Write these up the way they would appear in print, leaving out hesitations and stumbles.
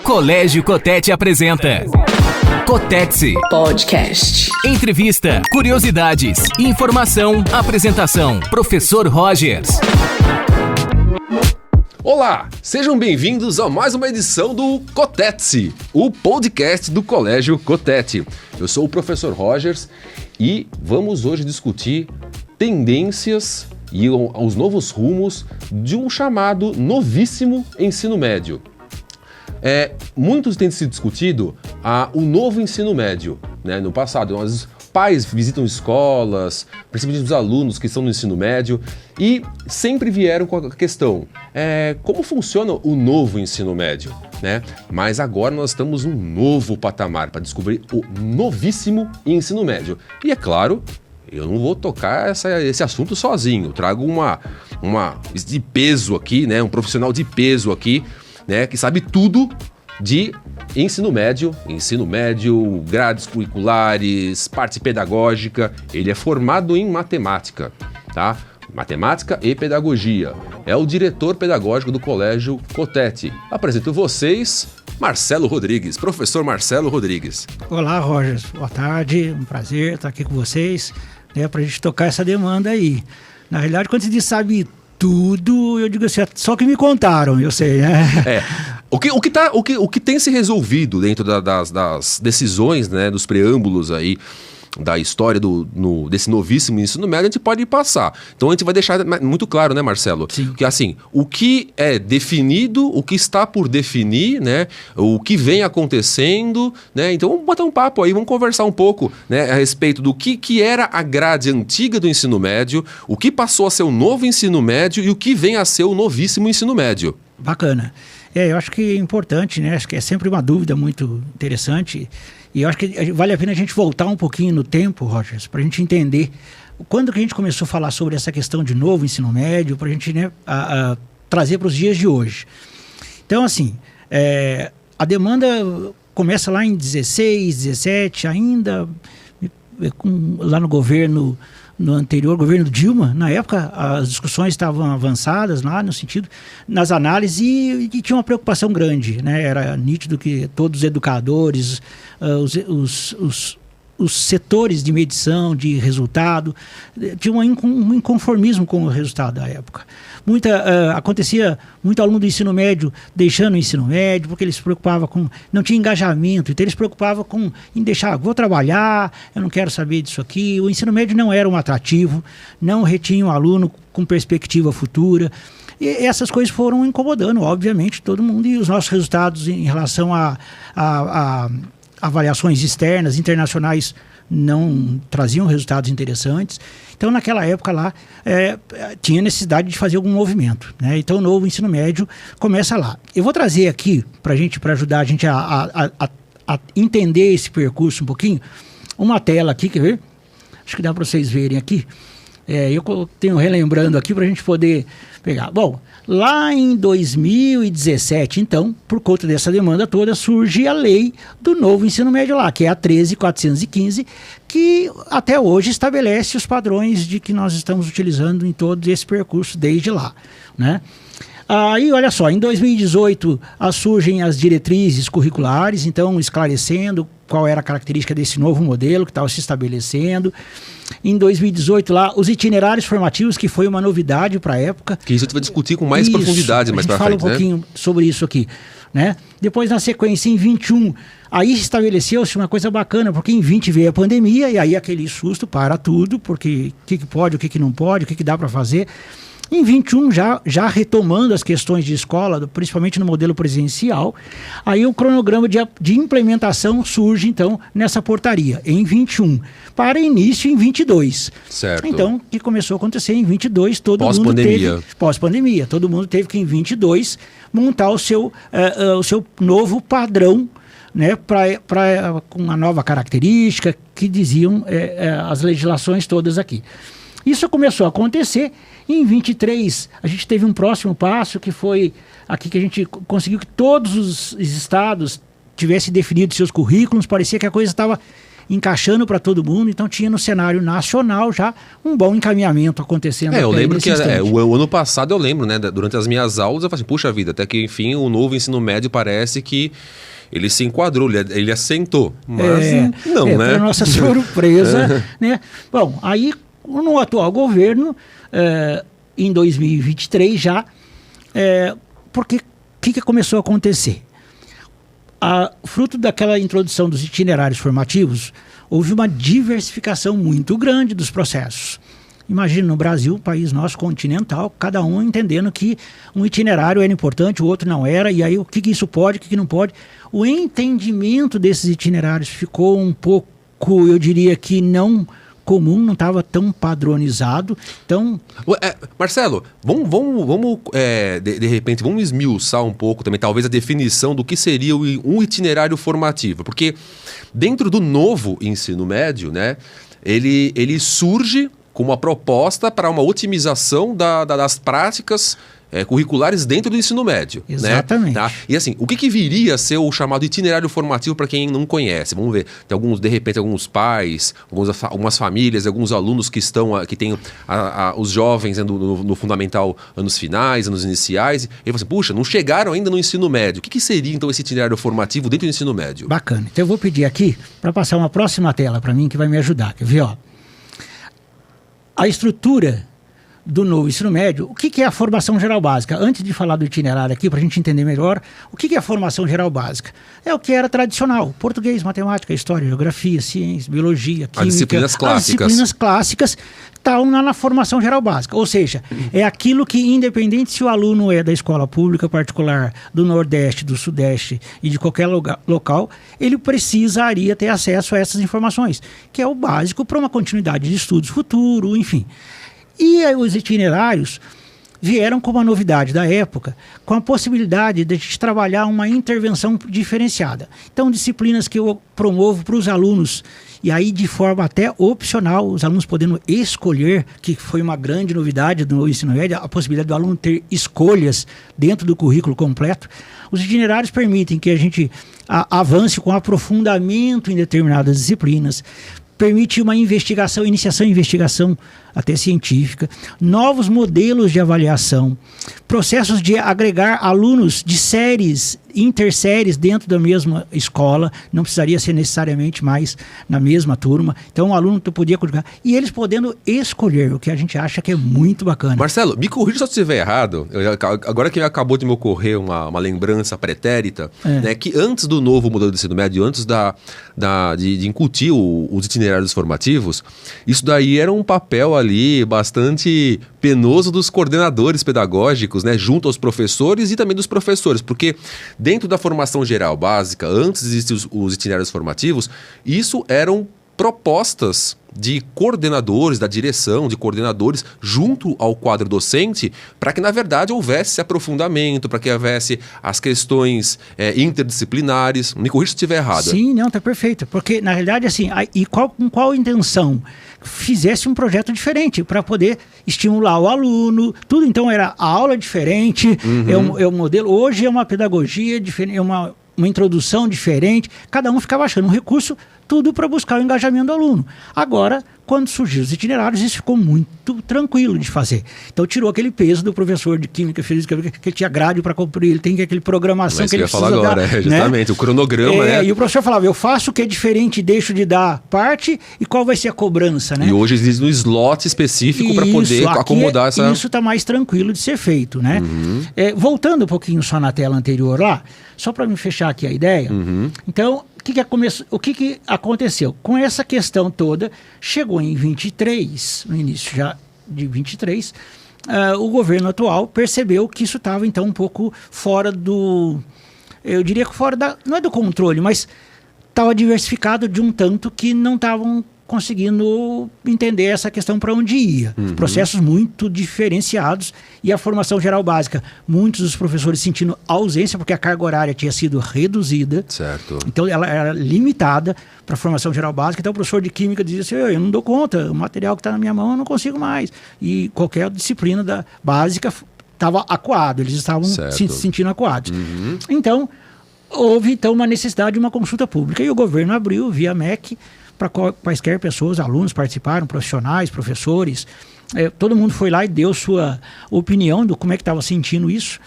Colégio Cotete apresenta Cotete Podcast. Entrevista, curiosidades, informação, apresentação. Professor Rogers. Olá, sejam bem-vindos a mais uma edição do Cotete, o podcast do Colégio Cotete. Eu sou o professor Rogers e vamos hoje discutir tendências e os novos rumos de um chamado novíssimo ensino médio. Muitos têm sido discutido o novo ensino médio, né? No passado, os pais visitam escolas, principalmente os alunos que estão no ensino médio, e sempre vieram com a questão, como funciona o novo ensino médio, né? Mas agora nós estamos num novo patamar para descobrir o novíssimo ensino médio. E é claro, eu não vou tocar esse assunto sozinho, eu trago uma de peso aqui, né? Um profissional de peso aqui, né, que sabe tudo de ensino médio, grades curriculares, parte pedagógica. Ele é formado em matemática, tá? Matemática e pedagogia. É o diretor pedagógico do Colégio Cotete. Apresento vocês, Marcelo Rodrigues, professor Marcelo Rodrigues. Olá, Rogers. Boa tarde, um prazer estar aqui com vocês, né, para a gente tocar essa demanda aí. Na realidade, quando você diz sabe tudo, eu digo assim, só que me contaram, eu sei, né? O que tem se resolvido dentro das decisões, né, dos preâmbulos aí, da história desse novíssimo ensino médio, a gente pode passar. Então a gente vai deixar muito claro, né, Marcelo? Sim. Que assim, o que é definido, o que está por definir, né, o que vem acontecendo, né? Então vamos botar um papo aí, vamos conversar um pouco, né, a respeito do que era a grade antiga do ensino médio, o que passou a ser o novo ensino médio e o que vem a ser o novíssimo ensino médio. Bacana. Eu acho que é importante, né? Acho que é sempre uma dúvida muito interessante. E eu acho que vale a pena a gente voltar um pouquinho no tempo, Rogers, para a gente entender quando que a gente começou a falar sobre essa questão de novo ensino médio, para a gente, né, trazer para os dias de hoje. Então, assim, a demanda começa lá em 16, 17, ainda lá no governo, no anterior governo Dilma. Na época, as discussões estavam avançadas lá no sentido, nas análises, e tinha uma preocupação grande, né? Era nítido que todos os educadores, os setores de medição, de resultado, tinham um inconformismo com o resultado da época. Acontecia muito aluno do ensino médio deixando o ensino médio, porque eles se preocupavam com... Não tinha engajamento, então eles se preocupavam em deixar, vou trabalhar, eu não quero saber disso aqui. O ensino médio não era um atrativo, não retinha o aluno com perspectiva futura. E essas coisas foram incomodando, obviamente, todo mundo. E os nossos resultados em relação a avaliações externas, internacionais, não traziam resultados interessantes. Então, naquela época lá, tinha necessidade de fazer algum movimento, né? Então, o novo ensino médio começa lá. Eu vou trazer aqui, para ajudar a gente a entender esse percurso um pouquinho, uma tela aqui, quer ver? Acho que dá para vocês verem aqui. Eu tenho relembrando aqui para a gente poder pegar. Bom, lá em 2017, então, por conta dessa demanda toda, surge a lei do novo ensino médio lá, que é a 13.415, que até hoje estabelece os padrões de que nós estamos utilizando em todo esse percurso desde lá, né? Aí, olha só, em 2018 surgem as diretrizes curriculares, então esclarecendo qual era a característica desse novo modelo que estava se estabelecendo. Em 2018 lá, os itinerários formativos, que foi uma novidade para a época. Que isso a gente vai discutir com mais profundidade mais para frente, né? Fala um pouquinho sobre isso aqui, né? Depois, na sequência, em 21, aí estabeleceu-se uma coisa bacana, porque em 20 veio a pandemia, e aí aquele susto para tudo, porque o que pode, o que não pode, o que dá para fazer. Em 21, já retomando as questões de escola, principalmente no modelo presencial, aí o cronograma de implementação surge, então, nessa portaria, em 21, para início em 22. Certo. Então, o que começou a acontecer em 22, pós-pandemia, todo mundo teve que, em 22, montar o seu novo padrão, né, com uma nova característica que diziam as legislações todas aqui. Isso começou a acontecer. Em 23, a gente teve um próximo passo, que foi aqui que a gente conseguiu que todos os estados tivessem definido seus currículos. Parecia que a coisa estava encaixando para todo mundo, então tinha no cenário nacional já um bom encaminhamento acontecendo. Eu lembro que o ano passado eu lembro, né, durante as minhas aulas eu falei assim, puxa vida, até que enfim o novo ensino médio parece que ele se enquadrou, ele assentou, mas não, né? Para nossa surpresa, né? Bom, aí no atual governo, em 2023 já, porque o que começou a acontecer? Fruto daquela introdução dos itinerários formativos, houve uma diversificação muito grande dos processos. Imagina no Brasil, um país nosso continental, cada um entendendo que um itinerário era importante, o outro não era, e aí o que isso pode, o que não pode. O entendimento desses itinerários ficou um pouco, eu diria que não comum, não estava tão padronizado. Então, Marcelo, vamos de repente, vamos esmiuçar um pouco também, talvez a definição do que seria um itinerário formativo, porque dentro do novo ensino médio, né, ele surge com uma proposta para uma otimização das práticas curriculares dentro do ensino médio. Exatamente. Né? Tá? E assim, o que viria a ser o chamado itinerário formativo para quem não conhece? Vamos ver, tem de repente, alguns pais, algumas famílias, alguns alunos que têm os jovens no fundamental, anos finais, anos iniciais, e falam assim, puxa, não chegaram ainda no ensino médio. O que seria, então, esse itinerário formativo dentro do ensino médio? Bacana. Então eu vou pedir aqui para passar uma próxima tela para mim, que vai me ajudar. Quer ver, ó? A estrutura do novo ensino médio, o que é a formação geral básica? Antes de falar do itinerário aqui, para a gente entender melhor, o que é a formação geral básica? É o que era tradicional, português, matemática, história, geografia, ciência, biologia, química. As disciplinas clássicas estão na formação geral básica, ou seja, é aquilo que, independente se o aluno é da escola pública, particular, do Nordeste, do Sudeste e de qualquer local, ele precisaria ter acesso a essas informações, que é o básico para uma continuidade de estudos futuro, enfim. E aí, os itinerários vieram com uma novidade da época, com a possibilidade de a gente trabalhar uma intervenção diferenciada. Então, disciplinas que eu promovo para os alunos, e aí de forma até opcional, os alunos podendo escolher, que foi uma grande novidade do ensino médio, a possibilidade do aluno ter escolhas dentro do currículo completo. Os itinerários permitem que a gente avance com aprofundamento em determinadas disciplinas, permite uma iniciação e investigação até científica, novos modelos de avaliação, processos de agregar alunos de séries, interséries dentro da mesma escola, não precisaria ser necessariamente mais na mesma turma, então o aluno podia conjugar, e eles podendo escolher, o que a gente acha que é muito bacana. Marcelo, me corrija se eu estiver errado, agora que acabou de me ocorrer uma lembrança pretérita, né, que antes do novo modelo de ensino médio, antes de incutir os itinerários formativos, isso daí era um papel ali bastante penoso dos coordenadores pedagógicos, né, junto aos professores e também dos professores, porque dentro da formação geral básica, antes de existir os itinerários formativos, isso eram propostas de coordenadores, da direção, de coordenadores, junto ao quadro docente, para que, na verdade, houvesse esse aprofundamento, para que houvesse as questões interdisciplinares. Me corrija se estiver errado. Sim, não, está perfeito. Porque, na realidade, assim, com qual intenção? Fizesse um projeto diferente, para poder estimular o aluno, tudo. Então, era a aula diferente, é um modelo. Hoje é uma pedagogia diferente, é uma introdução diferente, cada um ficava achando um recurso, tudo para buscar o engajamento do aluno. Agora, quando surgiram os itinerários, isso ficou muito tranquilo de fazer. Então, tirou aquele peso do professor de química, física, que ele tinha grade para cumprir, ele tem aquele programação que ele precisa dar. Agora, justamente, né? O cronograma, né? E o professor falava, eu faço o que é diferente, deixo de dar parte, e qual vai ser a cobrança, né? E hoje existe um slot específico para poder acomodar essa... Isso está mais tranquilo de ser feito, né? Voltando um pouquinho só na tela anterior lá, só para me fechar aqui a ideia. Então, o que aconteceu? Com essa questão toda, chegou em 23, no início já de 23, o governo atual percebeu que isso estava então um pouco fora do... Eu diria que fora da... Não é do controle, mas estava diversificado de um tanto que não estavam conseguindo entender essa questão para onde ia. Processos muito diferenciados e a formação geral básica. Muitos dos professores sentindo ausência porque a carga horária tinha sido reduzida. Certo. Então ela era limitada para a formação geral básica. Então o professor de química dizia assim, eu não dou conta, o material que está na minha mão eu não consigo mais. E qualquer disciplina básica estava acuado, eles estavam se sentindo acuados. Então houve então uma necessidade de uma consulta pública e o governo abriu via MEC para quaisquer pessoas, alunos participaram, profissionais, professores, todo mundo foi lá e deu sua opinião do como é que estava sentindo isso.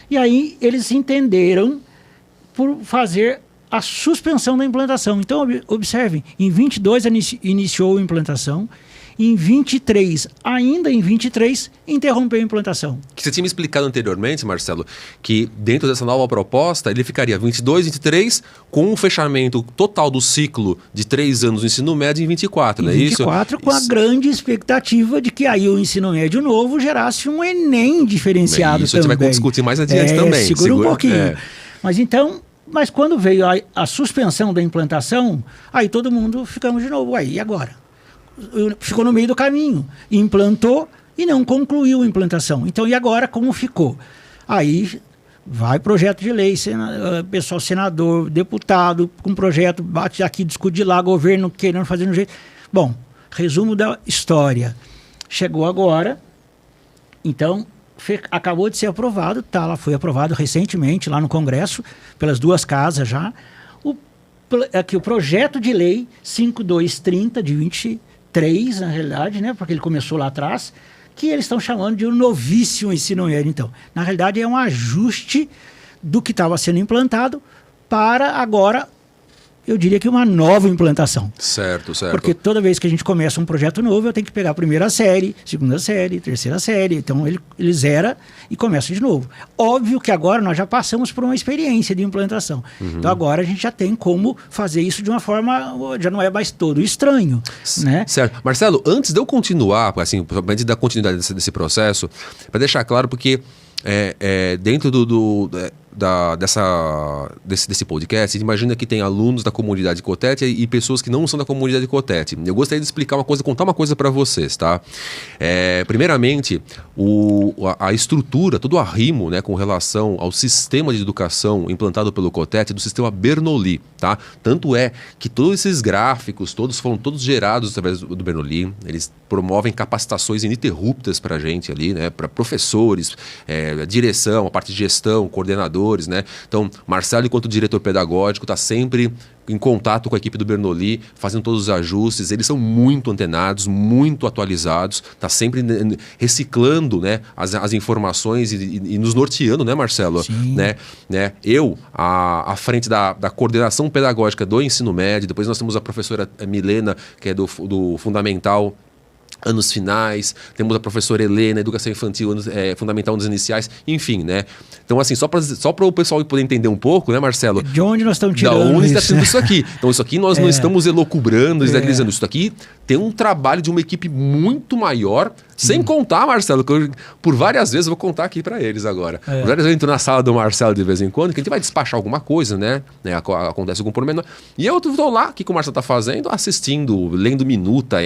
E aí eles entenderam por fazer a suspensão da implantação. Então, observem, em 22 iniciou a implantação, em 23, ainda em 23, interrompeu a implantação. Que você tinha me explicado anteriormente, Marcelo, que dentro dessa nova proposta, ele ficaria 22, 23, com um fechamento total do ciclo de 3 anos no ensino médio em 24, não é isso? 24, com a grande expectativa de que aí o ensino médio novo gerasse um Enem diferenciado isso também. Isso a gente vai discutir mais adiante também. Segura um pouquinho. Mas quando veio a suspensão da implantação, aí todo mundo ficamos de novo. Aí, e agora? Ficou no meio do caminho, implantou e não concluiu a implantação. Então, e agora como ficou? Aí vai projeto de lei, pessoal, senador, deputado, com projeto, bate aqui, discute lá, governo querendo fazer de um jeito. Bom, resumo da história. Chegou agora, então acabou de ser aprovado, lá foi aprovado recentemente lá no Congresso, pelas 2 casas já, o projeto de lei 5230 de 23, na realidade, né, porque ele começou lá atrás, que eles estão chamando de um novíssimo ensino médio. Então, na realidade, é um ajuste do que estava sendo implantado para agora, eu diria que uma nova implantação. Certo. Porque toda vez que a gente começa um projeto novo, eu tenho que pegar a primeira série, segunda série, terceira série. Então, ele zera e começa de novo. Óbvio que agora nós já passamos por uma experiência de implantação. Então, agora a gente já tem como fazer isso de uma forma, já não é mais todo estranho, né? Certo. Marcelo, antes de eu continuar, assim, antes da continuidade desse processo, para deixar claro, porque dentro desse podcast, imagina que tem alunos da comunidade Cotete e pessoas que não são da comunidade Cotete. Eu gostaria de explicar contar uma coisa para vocês, tá? Primeiramente, a estrutura, todo o arrimo, né, com relação ao sistema de educação implantado pelo Cotete, do sistema Bernoulli, tá? Tanto é que todos esses gráficos, foram todos gerados através do Bernoulli. Eles promovem capacitações ininterruptas para a gente ali, né, para professores, a direção, a parte de gestão, coordenadores, né? Então, Marcelo, enquanto diretor pedagógico, está sempre em contato com a equipe do Bernoulli, fazendo todos os ajustes. Eles são muito antenados, muito atualizados, está sempre reciclando, né, as informações e nos norteando, né, Marcelo? Sim. Né? Eu, à frente da coordenação pedagógica do ensino médio, depois nós temos a professora Milena, que é do Fundamental anos finais, temos a professora Helena, educação infantil, fundamental anos iniciais, enfim, né? Então, assim, só para o pessoal poder entender um pouco, né, Marcelo? De onde nós estamos tirando isso? Da onde está isso, sendo isso aqui? Então, isso aqui nós não estamos elocubrando, dizendo, isso aqui tem um trabalho de uma equipe muito maior, sem contar, Marcelo, que eu, por várias vezes, eu vou contar aqui para eles agora. Por várias vezes eu entro na sala do Marcelo de vez em quando, que a gente vai despachar alguma coisa, né? Acontece algum pormenor. E eu estou lá, o que o Marcelo está fazendo? Assistindo, lendo minuta,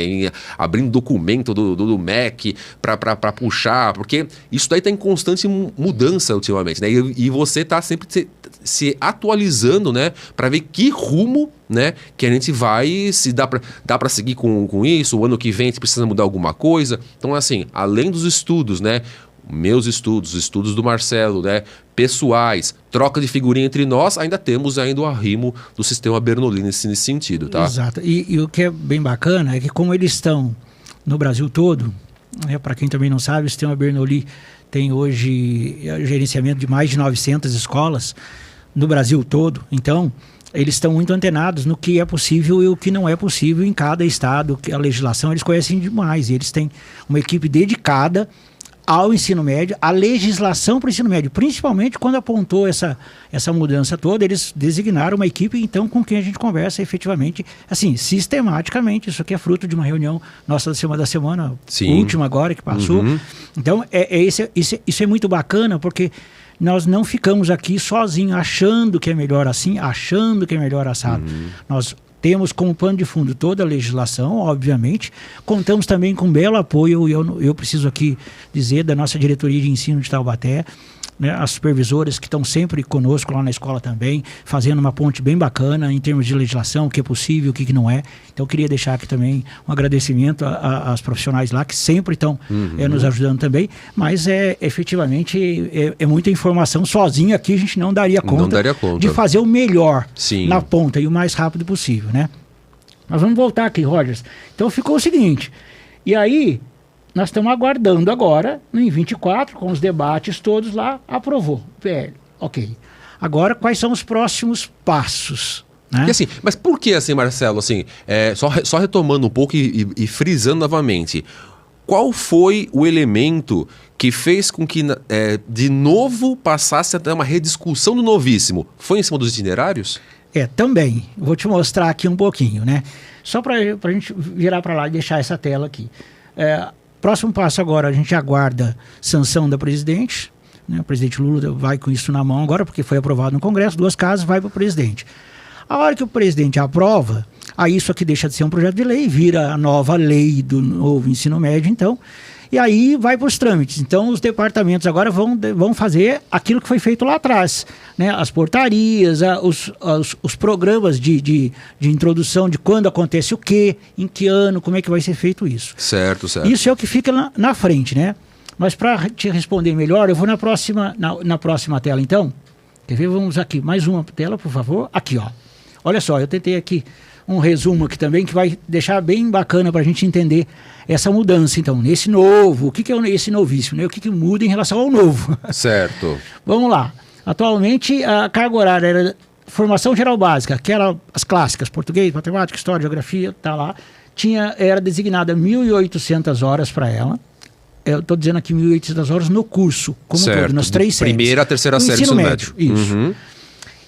abrindo documento do MEC para puxar, porque isso daí está em constante mudança ultimamente, né? E você está sempre se atualizando, né? Para ver que rumo, né, que a gente vai, se dá para seguir com isso, o ano que vem a gente precisa mudar alguma coisa. Então, assim, além dos estudos, né, meus estudos, os estudos do Marcelo, né, pessoais, troca de figurinha entre nós, ainda temos o arrimo do sistema Bernoulli nesse sentido, tá? Exato. E o que é bem bacana é que como eles estão no Brasil todo, né, para quem também não sabe, o sistema Bernoulli tem hoje gerenciamento de mais de 900 escolas no Brasil todo. Então, eles estão muito antenados no que é possível e o que não é possível em cada estado. A legislação eles conhecem demais. E eles têm uma equipe dedicada ao ensino médio, à legislação para o ensino médio. Principalmente quando apontou essa mudança toda, eles designaram uma equipe, então, com quem a gente conversa efetivamente, assim, sistematicamente. Isso aqui é fruto de uma reunião nossa da semana última agora, que passou. Então, isso é muito bacana, porque nós não ficamos aqui sozinhos achando que é melhor assim, achando que é melhor assado. Nós temos como pano de fundo toda a legislação, obviamente. Contamos também com um belo apoio, eu preciso aqui dizer, da nossa diretoria de ensino de Taubaté, né, as supervisoras que estão sempre conosco lá na escola também, fazendo uma ponte bem bacana em termos de legislação, o que é possível, o que não é. Então eu queria deixar aqui também um agradecimento às profissionais lá que sempre estão nos ajudando também, mas efetivamente é muita informação. Sozinho aqui a gente não daria conta de fazer o melhor na ponta e o mais rápido possível, né? Mas vamos voltar aqui, Rogers. Então ficou o seguinte, e aí nós estamos aguardando agora, em 24, com os debates todos lá, aprovou. PL, ok. Agora, quais são os próximos passos? Né? E assim, mas por que assim, Marcelo? Assim, só retomando um pouco e frisando novamente, qual foi o elemento que fez com que de novo passasse a ter uma rediscussão do novíssimo? Foi em cima dos itinerários? Também. Vou te mostrar aqui um pouquinho, né? Só para a gente virar para lá e deixar essa tela aqui. Próximo passo agora, a gente aguarda sanção da presidente. Né? O presidente Lula vai com isso na mão agora, porque foi aprovado no Congresso, 2 casas, vai para o presidente. A hora que o presidente aprova, aí isso aqui deixa de ser um projeto de lei, vira a nova lei do novo ensino médio, então, e aí vai para os trâmites. Então, os departamentos agora vão fazer aquilo que foi feito lá atrás, né? As portarias, os programas de introdução de quando acontece o quê, em que ano, como é que vai ser feito isso. Certo. Isso é o que fica na frente, né? Mas para te responder melhor, eu vou na próxima tela, então. Quer ver? Vamos aqui, mais uma tela, por favor. Aqui, ó. Olha só, eu tentei aqui um resumo aqui também, que vai deixar bem bacana para a gente entender essa mudança. Então, nesse novo, o que é esse novíssimo? Né? O que muda em relação ao novo? Certo. Vamos lá. Atualmente, a carga horária era formação geral básica, que eram as clássicas, português, matemática, história, geografia, tá lá. Era designada 1.800 horas para ela. Eu estou dizendo aqui 1.800 horas no curso, como todo, nas 3 séries. Primeira, terceira série do ensino médio. Isso. Uhum.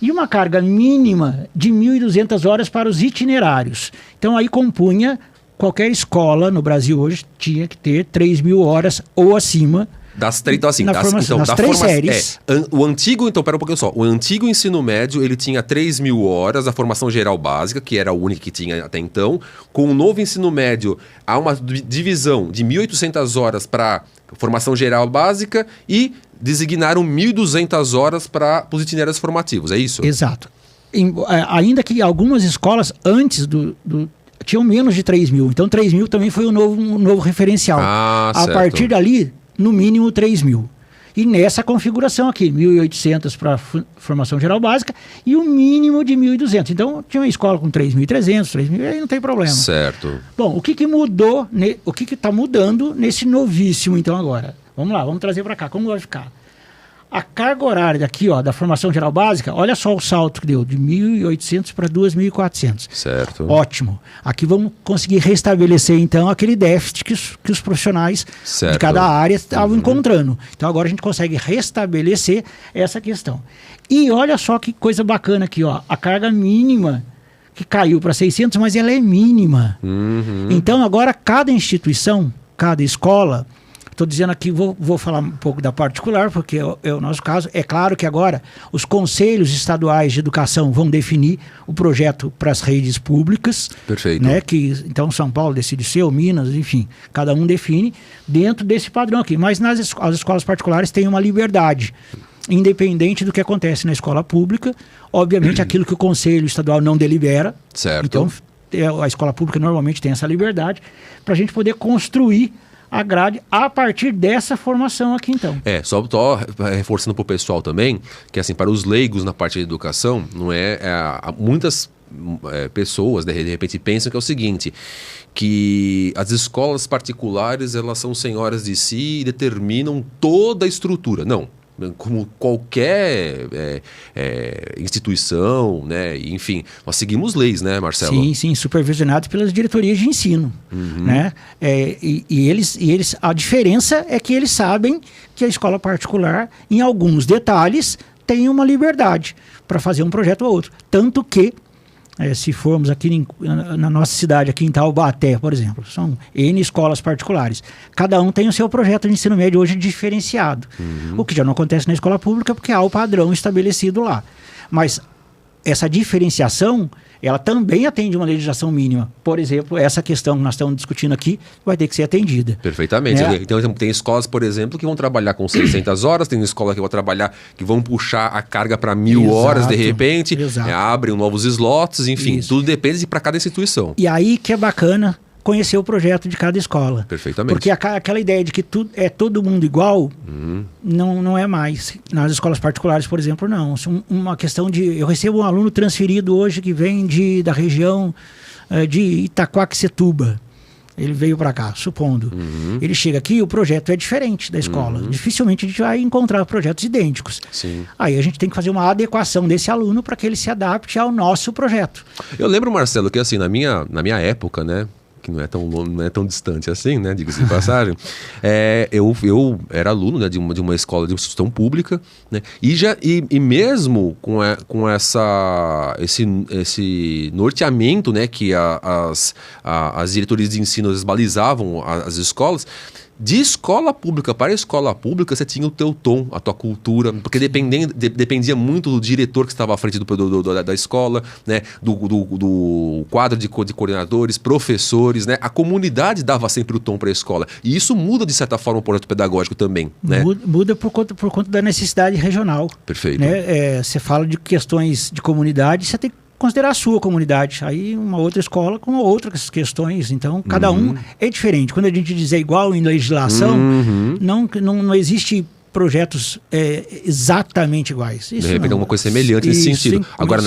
E uma carga mínima de 1.200 horas para os itinerários. Então aí compunha, qualquer escola no Brasil hoje tinha que ter 3.000 horas ou acima. Das 3 séries. O antigo, então, pera um pouquinho só. O antigo ensino médio, ele tinha 3.000 horas, a formação geral básica, que era a única que tinha até então. Com o novo ensino médio, há uma divisão de 1.800 horas para formação geral básica e designaram 1.200 horas para os itinerários formativos, é isso? Exato. Ainda que algumas escolas antes tinham menos de 3.000. Então 3.000 também foi um novo referencial. A partir dali, no mínimo 3.000. E nessa configuração aqui, 1.800 para formação geral básica e o mínimo de 1.200. Então, tinha uma escola com 3.300, 3.000, aí não tem problema. Certo. Bom, o que mudou, o que está mudando nesse novíssimo, então, agora? Vamos lá, vamos trazer para cá. Como vai ficar? A carga horária daqui, ó, da formação geral básica, olha só o salto que deu, de 1.800 para 2.400. Certo. Ótimo. Aqui vamos conseguir restabelecer, então, aquele déficit que os profissionais de cada área estavam encontrando. Então, agora a gente consegue restabelecer essa questão. E olha só que coisa bacana aqui, ó, a carga mínima que caiu para 600, mas ela é mínima. Uhum. Então, agora cada instituição, cada escola... Estou dizendo aqui, vou falar um pouco da particular, porque é o nosso caso. É claro que agora os conselhos estaduais de educação vão definir o projeto para as redes públicas. Perfeito. Né, então São Paulo decide ser, ou Minas, enfim, cada um define dentro desse padrão aqui. Mas as escolas particulares têm uma liberdade, independente do que acontece na escola pública. Obviamente, aquilo que o conselho estadual não delibera. Certo. Então, a escola pública normalmente tem essa liberdade para a gente poder construir a grade a partir dessa formação aqui, então. Só reforçando para o pessoal também, que assim, para os leigos na parte de educação, muitas pessoas de repente pensam que é o seguinte, que as escolas particulares, elas são senhoras de si e determinam toda a estrutura. Não. Como qualquer instituição, né? Enfim, nós seguimos leis, né, Marcelo? Sim, supervisionados pelas diretorias de ensino. Uhum. Né? E eles, a diferença é que eles sabem que a escola particular, em alguns detalhes, tem uma liberdade para fazer um projeto ou outro. Tanto que, se formos aqui na nossa cidade, aqui em Taubaté, por exemplo, são N escolas particulares. Cada um tem o seu projeto de ensino médio hoje diferenciado. Uhum. O que já não acontece na escola pública, porque há o padrão estabelecido lá. Mas essa diferenciação, ela também atende uma legislação mínima. Por exemplo, essa questão que nós estamos discutindo aqui vai ter que ser atendida. Perfeitamente. Né? Então, tem escolas, por exemplo, que vão trabalhar com 600 horas, tem escola que vão trabalhar, que vão puxar a carga para 1.000 horas de repente, abrem novos slots, enfim, tudo depende para cada instituição. E aí que é bacana conhecer o projeto de cada escola. Perfeitamente. Porque aquela ideia de que todo mundo igual, não é mais. Nas escolas particulares, por exemplo, não. Uma questão de... Eu recebo um aluno transferido hoje que vem da região de Itaquaquecetuba. Ele veio para cá, supondo. Ele chega aqui, o projeto é diferente da escola. Dificilmente a gente vai encontrar projetos idênticos. Sim. Aí a gente tem que fazer uma adequação desse aluno para que ele se adapte ao nosso projeto. Eu lembro, Marcelo, que assim, na minha época, né? Que não é tão distante assim, né? Diga-se de passagem. Eu era aluno, né, de uma escola de instituição pública, né? E mesmo com esse norteamento, né, que as diretorias de ensino balizavam as escolas. De escola pública para escola pública, você tinha o teu tom, a tua cultura, porque dependia muito do diretor que estava à frente da escola, né? Do quadro de coordenadores, professores, né? A comunidade dava sempre o tom para a escola. E isso muda, de certa forma, o projeto pedagógico também, né? Muda por conta da necessidade regional. Perfeito. Né? Você fala de questões de comunidade, você tem que considerar a sua comunidade. Aí uma outra escola com outras questões. Então, cada um é diferente. Quando a gente diz igual em legislação, não existe projetos exatamente iguais. Isso de repente é uma coisa semelhante nesse sentido. Agora,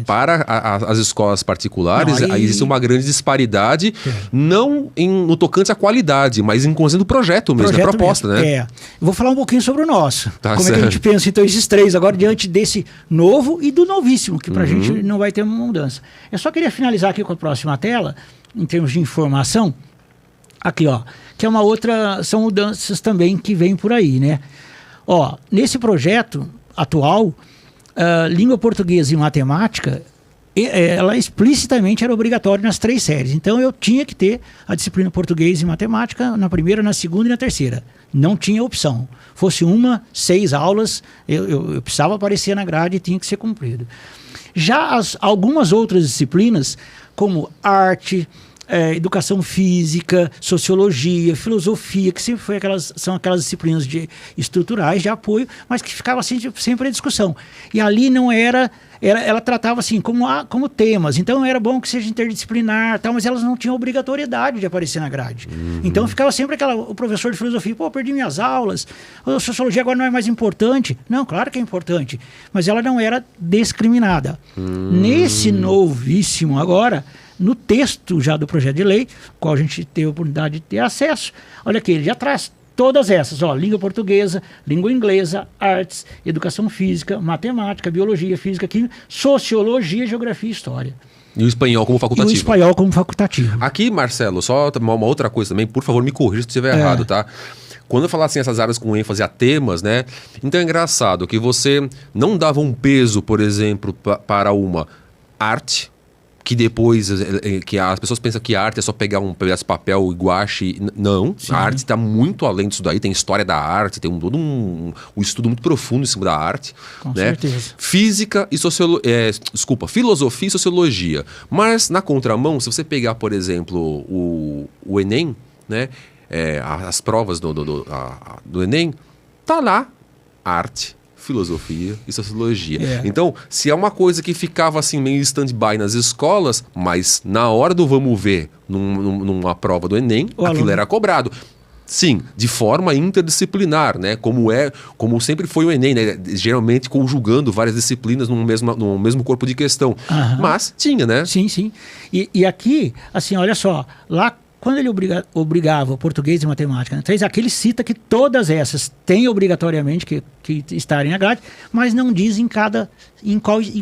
para as escolas particulares, aí existe uma grande disparidade, não no tocante à qualidade, mas em conjunto do projeto mesmo, a proposta, mesmo. Né? Eu vou falar um pouquinho sobre o nosso. Tá, como certo. É que a gente pensa, então, esses três agora, diante desse novo e do novíssimo, que pra gente não vai ter uma mudança. Eu só queria finalizar aqui com a próxima tela, em termos de informação, aqui, ó, que é uma outra, são mudanças também que vêm por aí, né? Ó, nesse projeto atual, língua portuguesa e matemática, ela explicitamente era obrigatória nas 3 séries. Então eu tinha que ter a disciplina português e matemática na primeira, na segunda e na terceira. Não tinha opção. Fosse 6 aulas, eu precisava aparecer na grade e tinha que ser cumprido. Já algumas outras disciplinas, como arte, educação física, sociologia, filosofia, que são aquelas disciplinas estruturais de apoio, mas que ficava sempre a discussão. E ali não ela tratava assim como temas, então era bom que seja interdisciplinar, tal, mas elas não tinham obrigatoriedade de aparecer na grade. Então ficava sempre o professor de filosofia, perdi minhas aulas, a sociologia agora não é mais importante. Não, claro que é importante, mas ela não era discriminada. Nesse novíssimo agora, no texto já do projeto de lei, qual a gente teve a oportunidade de ter acesso, olha aqui, ele já traz todas essas, ó, língua portuguesa, língua inglesa, artes, educação física, matemática, biologia, física, química, sociologia, geografia e história. E o espanhol como facultativo. E o espanhol como facultativo. Aqui, Marcelo, só uma outra coisa também, por favor, me corrija se estiver errado, tá? Quando eu falar assim, essas áreas com ênfase a temas, né? Então é engraçado que você não dava um peso, por exemplo, para uma arte, que depois que as pessoas pensam que a arte é só pegar um pedaço de papel e guache. Não, sim. A arte está muito além disso daí. Tem história da arte, tem todo um estudo muito profundo em cima da arte. Com né? certeza. Física e filosofia e sociologia. Mas na contramão, se você pegar, por exemplo, o Enem, né? As provas do Enem, tá lá arte, filosofia e sociologia. Então, se é uma coisa que ficava assim meio stand-by nas escolas, mas na hora do vamos ver numa prova do Enem, aquilo era cobrado. Sim, de forma interdisciplinar, né? Como sempre foi o Enem, né? Geralmente conjugando várias disciplinas no mesmo corpo de questão. Mas tinha, né? Sim, sim. E aqui, assim, olha só, lá quando ele obrigava português e matemática, né, aqui ele cita que todas essas têm obrigatoriamente que estarem na grade, mas não diz em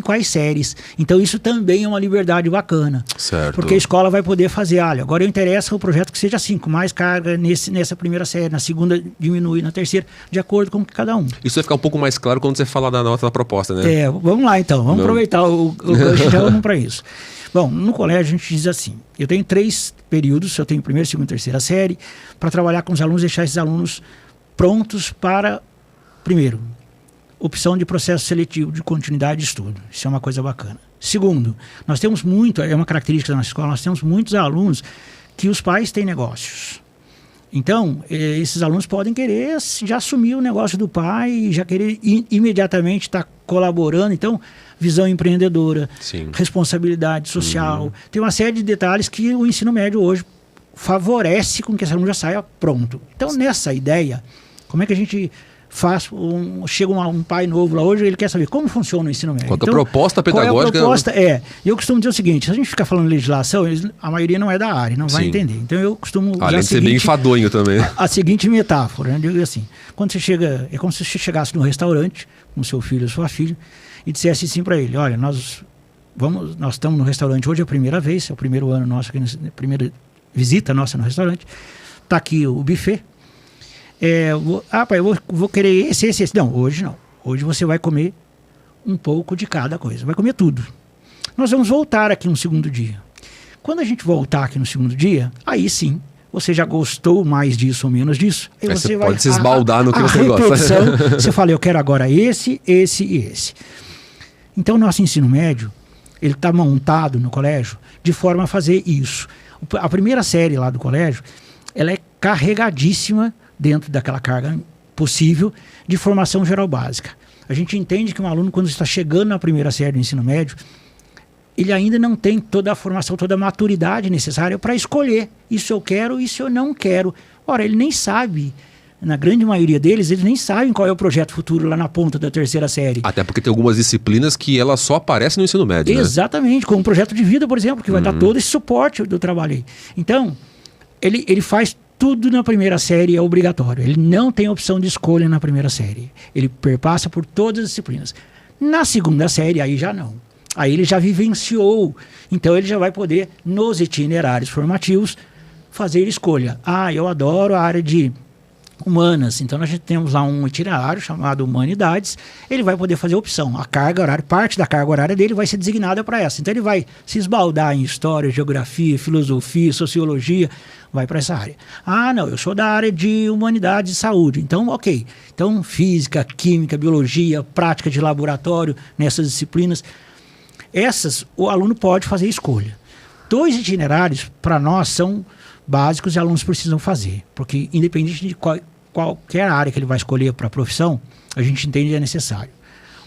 quais séries. Então isso também é uma liberdade bacana. Certo. Porque a escola vai poder fazer, olha, agora eu interessa o projeto que seja assim, com mais carga nessa primeira série, na segunda diminui, na terceira, de acordo com cada um. Isso vai ficar um pouco mais claro quando você falar da nota da proposta, né? Vamos lá então, vamos aproveitar o gancho já vamos para isso. Bom, no colégio a gente diz assim, eu tenho 3 períodos, eu tenho primeira, segunda e terceira série, para trabalhar com os alunos, deixar esses alunos prontos para, primeiro, opção de processo seletivo de continuidade de estudo. Isso é uma coisa bacana. Segundo, nós temos é uma característica da nossa escola, nós temos muitos alunos que os pais têm negócios. Então, esses alunos podem querer já assumir o negócio do pai e já querer imediatamente estar colaborando. Então, visão empreendedora, sim, responsabilidade social. Tem uma série de detalhes que o ensino médio hoje favorece com que esse aluno já saia pronto. Então, nessa ideia, como é que a gente chega um pai novo lá hoje, ele quer saber como funciona o ensino médio. Qual é a proposta pedagógica? Qual é a proposta? E eu costumo dizer o seguinte, se a gente ficar falando legislação, a maioria não é da área, não vai entender. Então eu costumo usar além de ser bem enfadonho também. A seguinte metáfora, né? Eu digo assim, quando você chega, é como se você chegasse num restaurante com seu filho ou sua filha e dissesse assim para ele, olha, nós estamos no restaurante hoje, é a primeira vez, é o primeiro ano nosso, a primeira visita nossa no restaurante, está aqui o buffet. Pai, eu vou querer esse. Não, hoje não. Hoje você vai comer um pouco de cada coisa. Vai comer tudo. Nós vamos voltar aqui no segundo dia. Quando a gente voltar aqui no segundo dia, aí sim, você já gostou mais disso ou menos disso. Aí você vai pode se esbaldar no que você repetição, gosta. Você fala, eu quero agora esse e esse. Então, o nosso ensino médio, ele está montado no colégio de forma a fazer isso. A primeira série lá do colégio, ela é carregadíssima dentro daquela carga possível de formação geral básica. A gente entende que um aluno, quando está chegando na primeira série do ensino médio, ele ainda não tem toda a formação, toda a maturidade necessária para escolher isso eu quero, isso eu não quero. Ora, ele nem sabe, na grande maioria deles, eles nem sabem qual é o projeto futuro lá na ponta da terceira série. Até porque tem algumas disciplinas que elas só aparecem no ensino médio, Exatamente, como o projeto de vida, por exemplo, que vai dar todo esse suporte do trabalho aí. Então, ele faz tudo na primeira série, é obrigatório. Ele não tem opção de escolha na primeira série. Ele perpassa por todas as disciplinas. Na segunda série, aí já não. Aí ele já vivenciou. Então ele já vai poder, nos itinerários formativos, fazer escolha. Eu adoro a área de humanas. Então nós temos lá um itinerário chamado Humanidades. Ele vai poder fazer opção. A carga horária, parte da carga horária dele vai ser designada para essa. Então ele vai se esbaldar em história, geografia, filosofia, sociologia, vai para essa área. Não, eu sou da área de humanidades e saúde. Então, ok. Então, física, química, biologia, prática de laboratório, nessas disciplinas. Essas, o aluno pode fazer escolha. 2 itinerários, para nós, são básicos e alunos precisam fazer. Porque, independente de qualquer área que ele vai escolher para a profissão, a gente entende que é necessário.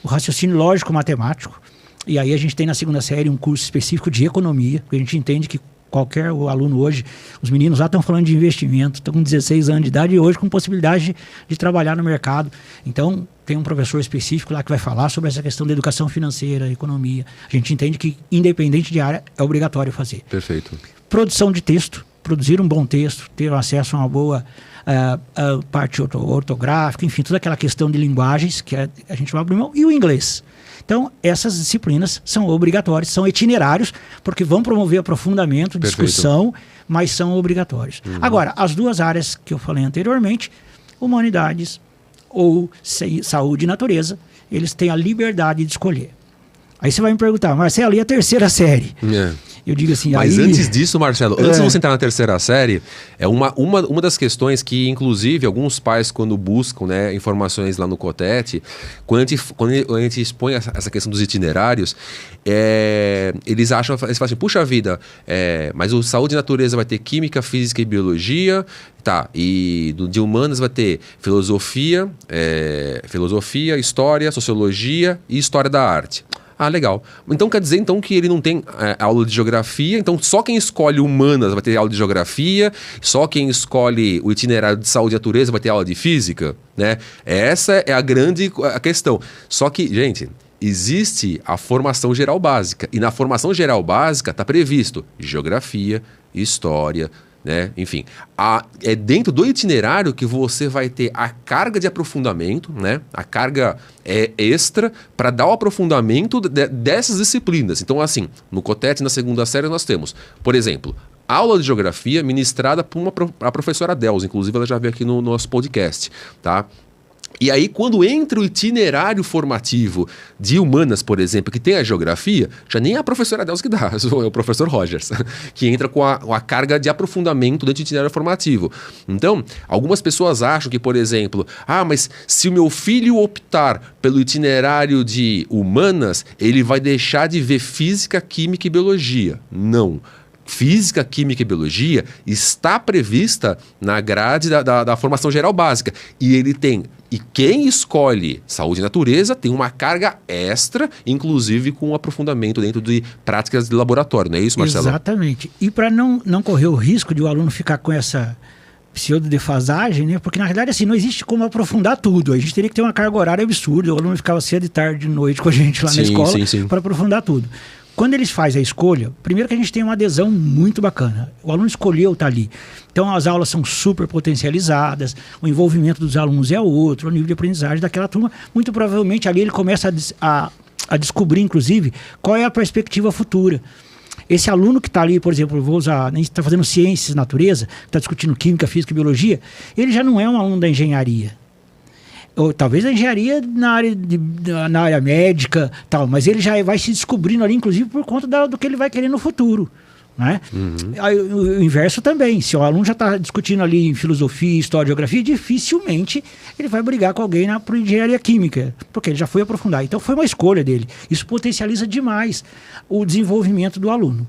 O raciocínio lógico-matemático, e aí a gente tem na segunda série um curso específico de economia, porque a gente entende que qualquer aluno hoje, os meninos lá estão falando de investimento, estão com 16 anos de idade e hoje com possibilidade de trabalhar no mercado. Então, tem um professor específico lá que vai falar sobre essa questão da educação financeira, economia. A gente entende que, independente de área, é obrigatório fazer. Perfeito. Produção de texto, produzir um bom texto, ter acesso a uma boa parte ortográfica, enfim, toda aquela questão de linguagens que a gente vai abrir mão, e o inglês. Então, essas disciplinas são obrigatórias, são itinerários, porque vão promover aprofundamento, discussão, mas são obrigatórios. Agora, as 2 áreas que eu falei anteriormente, humanidades ou saúde e natureza, eles têm a liberdade de escolher. Aí você vai me perguntar, Marcelo, e a terceira série? Eu digo assim... Mas antes disso, Marcelo, antes de você entrar na terceira série, é uma das questões que, inclusive, alguns pais, quando buscam, né, informações lá no COTET, quando a gente expõe essa questão dos itinerários, eles falam assim, puxa vida, mas o saúde e natureza vai ter química, física e biologia, tá, e de humanas vai ter filosofia, história, sociologia e história da arte. Legal. Então quer dizer que ele não tem aula de geografia, então só quem escolhe humanas vai ter aula de geografia, só quem escolhe o itinerário de saúde e natureza vai ter aula de física, né? Essa é a grande questão. Só que, gente, existe a formação geral básica, e na formação geral básica está previsto geografia, história, né? Enfim, é dentro do itinerário que você vai ter a carga de aprofundamento, né? A carga extra para dar o aprofundamento dessas disciplinas. Então, assim, no COTET, na segunda série, nós temos, por exemplo, aula de geografia ministrada por a professora Delza, inclusive ela já veio aqui no nosso podcast, tá? E aí, quando entra o itinerário formativo de humanas, por exemplo, que tem a geografia, já nem é a professora Delza que dá, é o professor Rogers, que entra com a carga de aprofundamento dentro do itinerário formativo. Então, algumas pessoas acham que, por exemplo, mas se o meu filho optar pelo itinerário de humanas, ele vai deixar de ver física, química e biologia. Não. Física, química e biologia está prevista na grade da formação geral básica. E quem escolhe saúde e natureza tem uma carga extra, inclusive com um aprofundamento dentro de práticas de laboratório, não é isso, Marcelo? Exatamente. E para não correr o risco de o aluno ficar com essa pseudo-defasagem, né? Porque na realidade assim, não existe como aprofundar tudo. A gente teria que ter uma carga horária absurda, o aluno ficava cedo e tarde de noite com a gente lá na escola para aprofundar tudo. Quando eles fazem a escolha, primeiro que a gente tem uma adesão muito bacana. O aluno escolheu estar ali. Então as aulas são super potencializadas, o envolvimento dos alunos é outro, o nível de aprendizagem daquela turma. Muito provavelmente ali ele começa a descobrir, inclusive, qual é a perspectiva futura. Esse aluno que está ali, por exemplo, a gente está fazendo ciências, natureza, está discutindo química, física e biologia, ele já não é um aluno da engenharia. Ou talvez a engenharia na área médica, tal, mas ele já vai se descobrindo ali, inclusive, por conta do que ele vai querer no futuro. Né? Aí, o inverso também. Se o aluno já está discutindo ali em filosofia, história, geografia, dificilmente ele vai brigar com alguém por engenharia química, porque ele já foi aprofundar. Então foi uma escolha dele. Isso potencializa demais o desenvolvimento do aluno.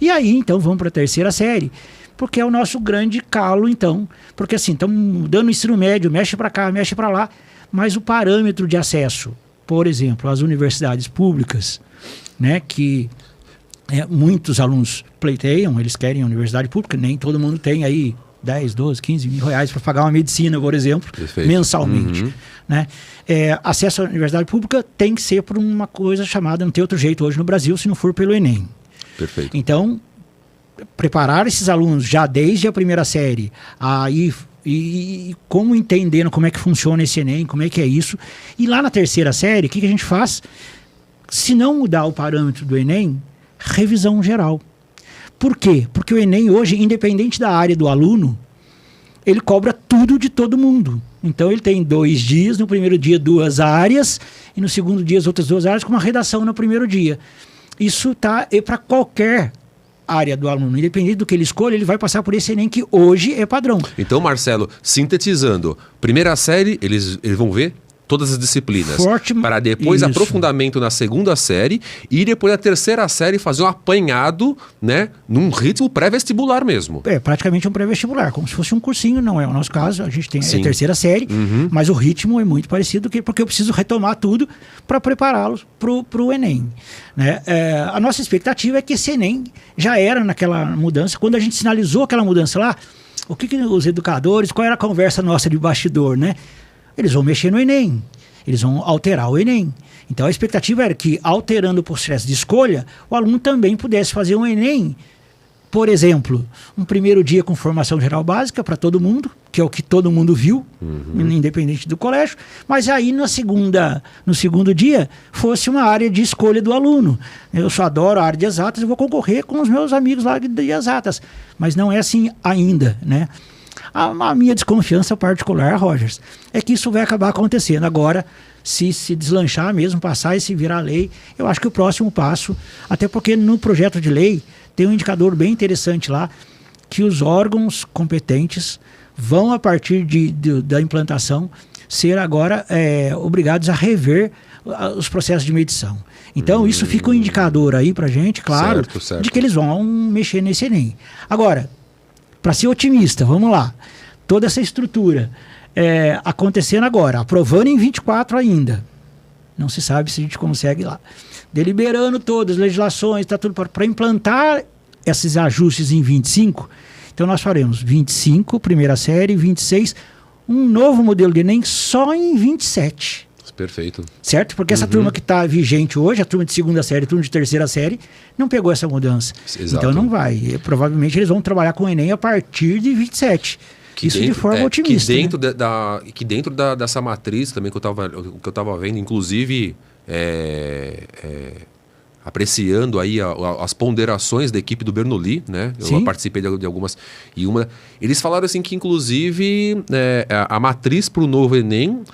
E aí, então, vamos para a terceira série, porque é o nosso grande calo, então. Porque assim, estamos mudando o ensino médio, mexe para cá, mexe para lá, mas o parâmetro de acesso, por exemplo, às universidades públicas, né, que muitos alunos pleiteiam, eles querem a universidade pública, nem todo mundo tem aí 10, 12, 15 mil reais para pagar uma medicina, por exemplo, mensalmente. Né? Acesso à universidade pública tem que ser por uma coisa chamada, não tem outro jeito hoje no Brasil, se não for pelo Enem. Perfeito. Então, preparar esses alunos já desde a primeira série, e como entendendo como é que funciona esse Enem, como é que é isso. E lá na terceira série, o que a gente faz? Se não mudar o parâmetro do Enem, revisão geral. Por quê? Porque o Enem hoje, independente da área do aluno, ele cobra tudo de todo mundo. Então ele tem 2 dias, no primeiro dia 2 áreas, e no segundo dia as outras 2 áreas, com uma redação no primeiro dia. Isso tá para qualquer área do aluno, independente do que ele escolha, ele vai passar por esse Enem que hoje é padrão. Então, Marcelo, sintetizando, primeira série, eles vão ver todas as disciplinas, para depois aprofundamento na segunda série e depois a terceira série fazer um apanhado, né, num ritmo pré-vestibular mesmo. Praticamente um pré-vestibular, como se fosse um cursinho, não é o nosso caso, a gente tem a terceira série, mas o ritmo é muito parecido, porque eu preciso retomar tudo para prepará-los para o Enem. Né? A nossa expectativa é que esse Enem já era naquela mudança, quando a gente sinalizou aquela mudança lá, o que os educadores, qual era a conversa nossa de bastidor, né? Eles vão mexer no Enem, eles vão alterar o Enem. Então a expectativa era que, alterando o processo de escolha, o aluno também pudesse fazer um Enem, por exemplo, um primeiro dia com formação geral básica para todo mundo, que é o que todo mundo viu, independente do colégio, mas aí no segundo dia fosse uma área de escolha do aluno. Eu só adoro a área de exatas, eu vou concorrer com os meus amigos lá de exatas, mas não é assim ainda, né? A minha desconfiança particular, Rogers, é que isso vai acabar acontecendo. Agora, se deslanchar mesmo, passar e se virar lei, eu acho que o próximo passo, até porque no projeto de lei tem um indicador bem interessante lá, que os órgãos competentes vão, a partir da implantação, ser agora obrigados a rever os processos de medição. Então, isso fica um indicador aí pra gente, claro, certo. De que eles vão mexer nesse Enem. Agora, para ser otimista, vamos lá, toda essa estrutura acontecendo agora, aprovando em 24 ainda, não se sabe se a gente consegue lá, deliberando todas as legislações, está tudo para implantar esses ajustes em 25, então nós faremos 25, primeira série, 26, um novo modelo de Enem só em 27. Perfeito. Certo? Porque essa turma que está vigente hoje, a turma de segunda série, a turma de terceira série, não pegou essa mudança. Exato. Então não vai. Provavelmente eles vão trabalhar com o Enem a partir de 27. Isso de forma otimista. Que dentro dessa matriz também que eu estava vendo, inclusive apreciando aí as ponderações da equipe do Bernoulli, né? Eu participei de algumas. Eles falaram assim que, inclusive, a matriz para o novo Enem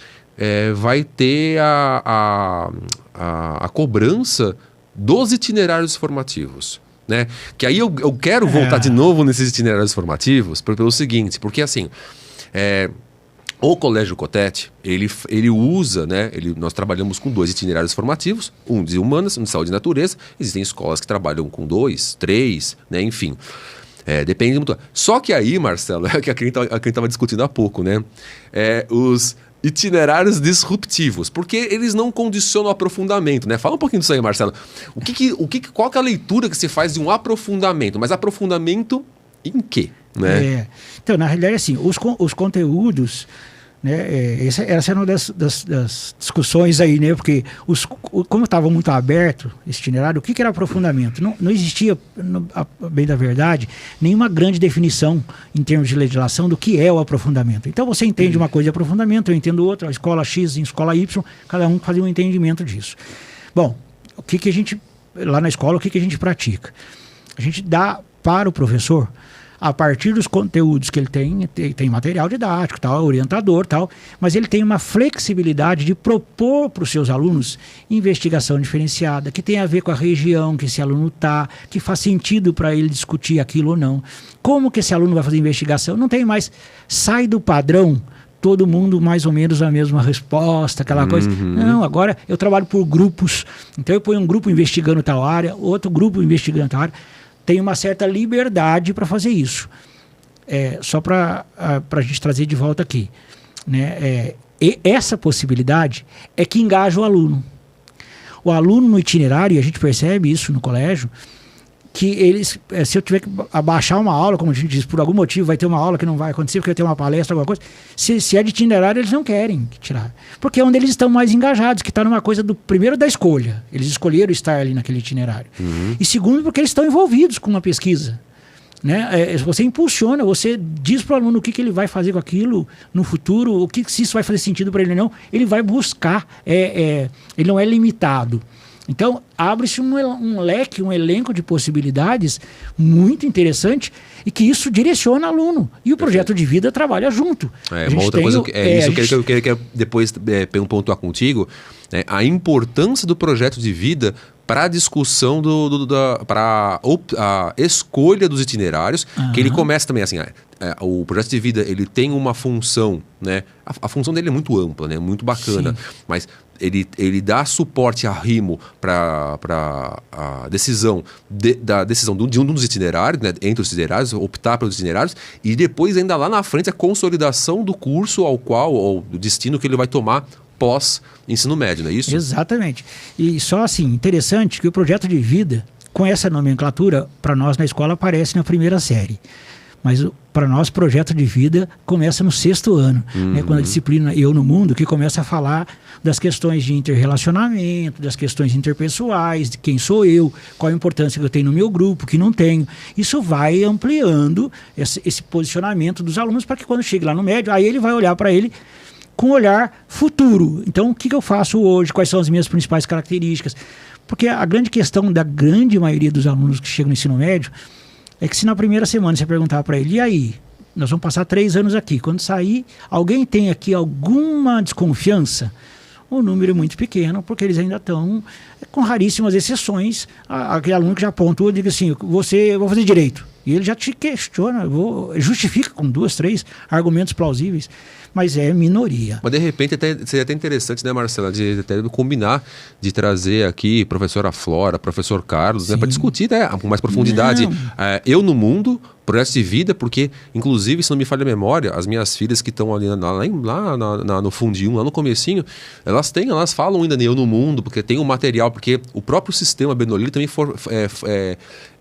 vai ter a cobrança dos itinerários formativos, né? Que aí eu quero voltar de novo nesses itinerários formativos pelo seguinte, porque assim, o Colégio Cotet, ele usa, né? Nós trabalhamos com 2 itinerários formativos, um de humanas, um de saúde e natureza. Existem escolas que trabalham com 2, 3, né? Enfim, depende muito. Só que aí, Marcelo, é o que a gente estava discutindo há pouco, né? Os itinerários disruptivos, porque eles não condicionam o aprofundamento, né? Fala um pouquinho disso aí, Marcelo. Qual que é a leitura que se faz de um aprofundamento? Mas aprofundamento em quê? né? Então, na realidade, assim, os conteúdos, né, essa era uma das discussões aí, né, porque como estava muito aberto esse itinerário, o que era aprofundamento? Não existia, bem da verdade, nenhuma grande definição em termos de legislação do que é o aprofundamento. Então você entende uma coisa de aprofundamento, eu entendo outra, a escola X em escola Y, cada um fazia um entendimento disso. Bom, o que a gente, lá na escola, o que a gente pratica? A gente dá para o professor, a partir dos conteúdos que ele tem material didático, tal, orientador, tal, mas ele tem uma flexibilidade de propor para os seus alunos investigação diferenciada, que tem a ver com a região que esse aluno está, que faz sentido para ele discutir aquilo ou não. Como que esse aluno vai fazer investigação? Não tem mais, sai do padrão, todo mundo mais ou menos a mesma resposta, aquela coisa. Não, agora eu trabalho por grupos, então eu ponho um grupo investigando tal área, outro grupo investigando tal área. Tem uma certa liberdade para fazer isso. Só para a gente trazer de volta aqui. Né? E essa possibilidade é que engaja o aluno. O aluno no itinerário, e a gente percebe isso no colégio, que eles, se eu tiver que abaixar uma aula, como a gente diz, por algum motivo vai ter uma aula que não vai acontecer, porque vai ter uma palestra, alguma coisa, se é de itinerário, eles não querem tirar. Porque é onde eles estão mais engajados, que está numa coisa primeiro da escolha. Eles escolheram estar ali naquele itinerário. E segundo, porque eles estão envolvidos com uma pesquisa. Né? Você impulsiona, você diz para o aluno o que ele vai fazer com aquilo no futuro, se isso vai fazer sentido para ele ou não, ele vai buscar, ele não é limitado. Então, abre-se um leque, um elenco de possibilidades muito interessante e que isso direciona o aluno. E o projeto de vida trabalha junto. Uma outra coisa, que eu queria depois pontuar contigo, a importância do projeto de vida para a discussão para a escolha dos itinerários, que ele começa também assim, o projeto de vida ele tem uma função, né? A função dele é muito ampla, né? Muito bacana, sim, mas ele dá suporte a RIMO para a decisão de um dos itinerários, né? Entre os itinerários, optar pelos itinerários, e depois ainda lá na frente a consolidação do curso ou do destino que ele vai tomar pós-ensino médio, não é isso? Exatamente. E só assim, interessante que o projeto de vida, com essa nomenclatura, para nós na escola aparece na primeira série. Mas para nós, projeto de vida começa no 6º ano, né, quando a disciplina Eu no Mundo, que começa a falar das questões de interrelacionamento, das questões interpessoais, de quem sou eu, qual a importância que eu tenho no meu grupo, que não tenho. Isso vai ampliando esse posicionamento dos alunos para que quando chegue lá no médio, aí ele vai olhar para ele com um olhar futuro. Então, o que eu faço hoje? Quais são as minhas principais características? Porque a grande questão da grande maioria dos alunos que chegam no ensino médio é que se na primeira semana você perguntar para ele, e aí? Nós vamos passar 3 anos aqui. Quando sair, alguém tem aqui alguma desconfiança? O número é muito pequeno, porque eles ainda estão, com raríssimas exceções, aquele aluno que já pontua e diz assim, eu vou fazer direito. E ele já te questiona, justifica com 2, 3 argumentos plausíveis, mas é minoria. Mas de repente seria até interessante, né, Marcela, de combinar, de trazer aqui professora Flora, professor Carlos, né, para discutir, né, com mais profundidade. Eu no Mundo, projeto de vida, porque, inclusive, se não me falha a memória, as minhas filhas que estão ali lá no fundinho, lá no comecinho, elas falam ainda Eu no Mundo, porque tem um material, porque o próprio sistema Benolli também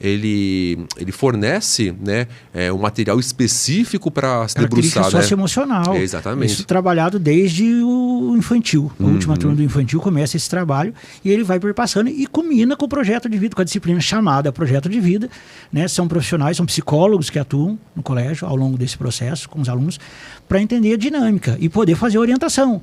ele fornece, né, um material específico para se debruçar, né? Socioemocional. Exatamente. Isso trabalhado desde o infantil. A última turma do infantil começa esse trabalho e ele vai perpassando e culmina com o projeto de vida, com a disciplina chamada projeto de vida, né? São profissionais, são psicólogos que atuam no colégio ao longo desse processo com os alunos para entender a dinâmica e poder fazer orientação.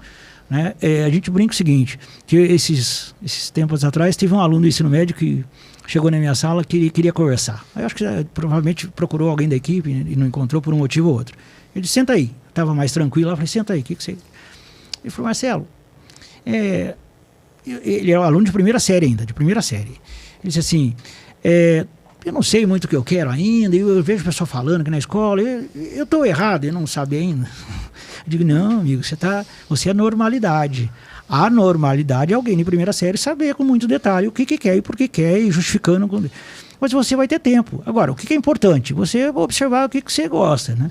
Né? A gente brinca o seguinte, que esses tempos atrás teve um aluno do ensino médio que chegou na minha sala que queria conversar. Eu acho que provavelmente procurou alguém da equipe e não encontrou por um motivo ou outro. Ele disse, senta aí. Estava mais tranquilo. Eu falei, senta aí, o que você... Ele falou, Marcelo, ele é um aluno de primeira série ainda, de primeira série. Ele disse assim, eu não sei muito o que eu quero ainda, eu vejo o pessoal falando aqui na escola, eu estou errado, eu não sabe ainda. Eu digo, não, amigo, você é normalidade. A normalidade é alguém de primeira série saber com muito detalhe o que quer e por que quer e justificando. Mas você vai ter tempo. Agora, o que é importante? Você vai observar o que você gosta, né?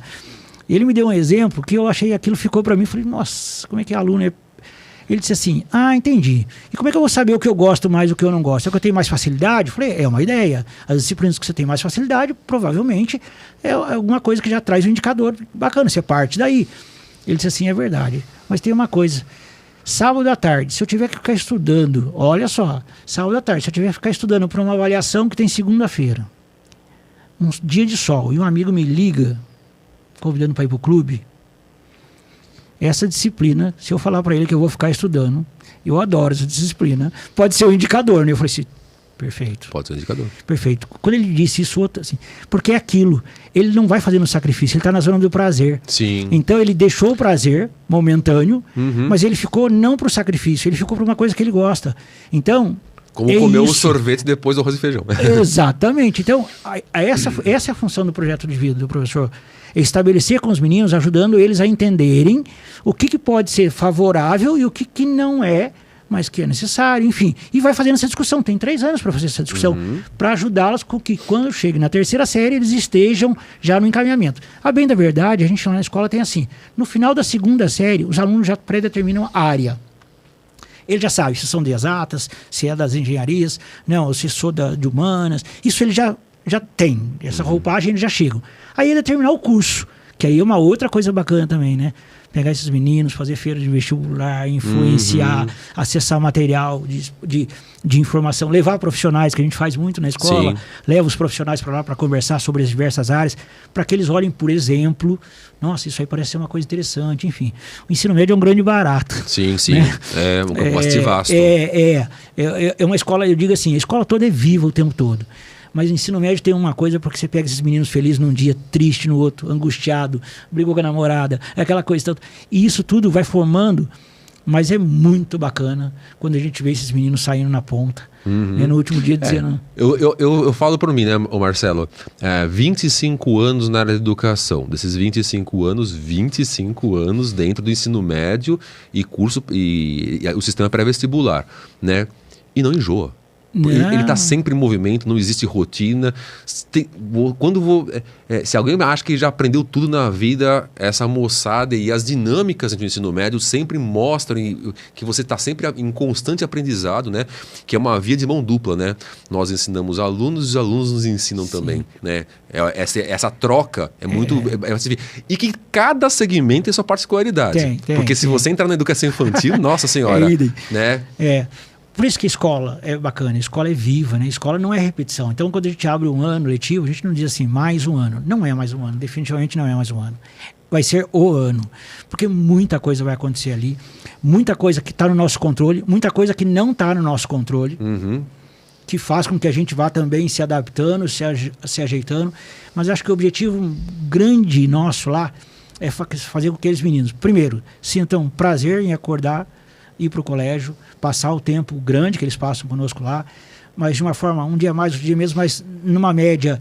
Ele me deu um exemplo que eu achei, aquilo ficou para mim, falei, nossa, como é que aluno Ele disse assim, entendi. E como é que eu vou saber o que eu gosto mais e o que eu não gosto? É que eu tenho mais facilidade? Eu falei, é uma ideia. As disciplinas que você tem mais facilidade, provavelmente, é alguma coisa que já traz um indicador bacana, você parte daí. Ele disse assim, é verdade. Mas tem uma coisa, sábado à tarde, se eu tiver que ficar estudando, olha só, sábado à tarde, se eu tiver que ficar estudando para uma avaliação que tem segunda-feira, um dia de sol, e um amigo me liga, convidando para ir para o clube, essa disciplina, se eu falar para ele que eu vou ficar estudando, eu adoro essa disciplina, pode ser um indicador, né? Eu falei assim, perfeito. Pode ser um indicador. Perfeito. Quando ele disse isso, assim, porque é aquilo, ele não vai fazendo sacrifício, ele está na zona do prazer. Sim. Então ele deixou o prazer momentâneo, mas ele ficou não para o sacrifício, ele ficou para uma coisa que ele gosta. Então... Como comer o sorvete depois do arroz e feijão. Exatamente. Então, essa é a função do projeto de vida do professor. É estabelecer com os meninos, ajudando eles a entenderem o que pode ser favorável e o que não é, mas que é necessário, enfim. E vai fazendo essa discussão. Tem 3 anos para fazer essa discussão, para ajudá-los com que, quando chegue na 3ª série, eles estejam já no encaminhamento. A bem da verdade, a gente lá na escola tem assim, no final da 2ª série, os alunos já predeterminam a área. Ele já sabe se são de exatas, se é das engenharias, não, se sou de humanas. Isso ele já tem. Essa roupagem eles já chegam. Aí ele determinar o curso, que aí é uma outra coisa bacana também, né? Pegar esses meninos, fazer feira de vestibular, influenciar, acessar material de informação, levar profissionais, que a gente faz muito na escola, leva os profissionais para lá para conversar sobre as diversas áreas, para que eles olhem, por exemplo, nossa, isso aí parece ser uma coisa interessante, enfim. O ensino médio é um grande barato. Sim, né? É um campo bastante vasto. É uma escola, eu digo assim, a escola toda é viva o tempo todo. Mas o ensino médio tem uma coisa, porque você pega esses meninos felizes num dia, triste no outro, angustiado, brigou com a namorada, aquela coisa tanto. E isso tudo vai formando, mas é muito bacana quando a gente vê esses meninos saindo na ponta, né, no último dia dizendo... Eu falo por mim, né, Marcelo, 25 anos na área de educação, desses 25 anos dentro do ensino médio e curso e o sistema pré-vestibular, né, e não enjoa. Ele está sempre em movimento, não existe rotina. Se alguém acha que já aprendeu tudo na vida, essa moçada e as dinâmicas do ensino médio sempre mostram que você está sempre em constante aprendizado, né? Que é uma via de mão dupla, né? Nós ensinamos alunos e os alunos nos ensinam também, né? Essa troca é muito... E que cada segmento tem sua particularidade. Porque se você entrar na educação infantil, nossa senhora, né? Por isso que a escola é bacana, a escola é viva, né? A escola não é repetição. Então, quando a gente abre um ano letivo, a gente não diz assim, mais um ano. Não é mais um ano, definitivamente não é mais um ano. Vai ser o ano. Porque muita coisa vai acontecer ali, muita coisa que está no nosso controle, muita coisa que não está no nosso controle, que faz com que a gente vá também se adaptando, se ajeitando. Mas acho que o objetivo grande nosso lá é fazer com que aqueles meninos, primeiro, sintam prazer em acordar, ir para o colégio, passar o tempo grande que eles passam conosco lá, mas de uma forma, um dia mais, outro dia menos, mas numa média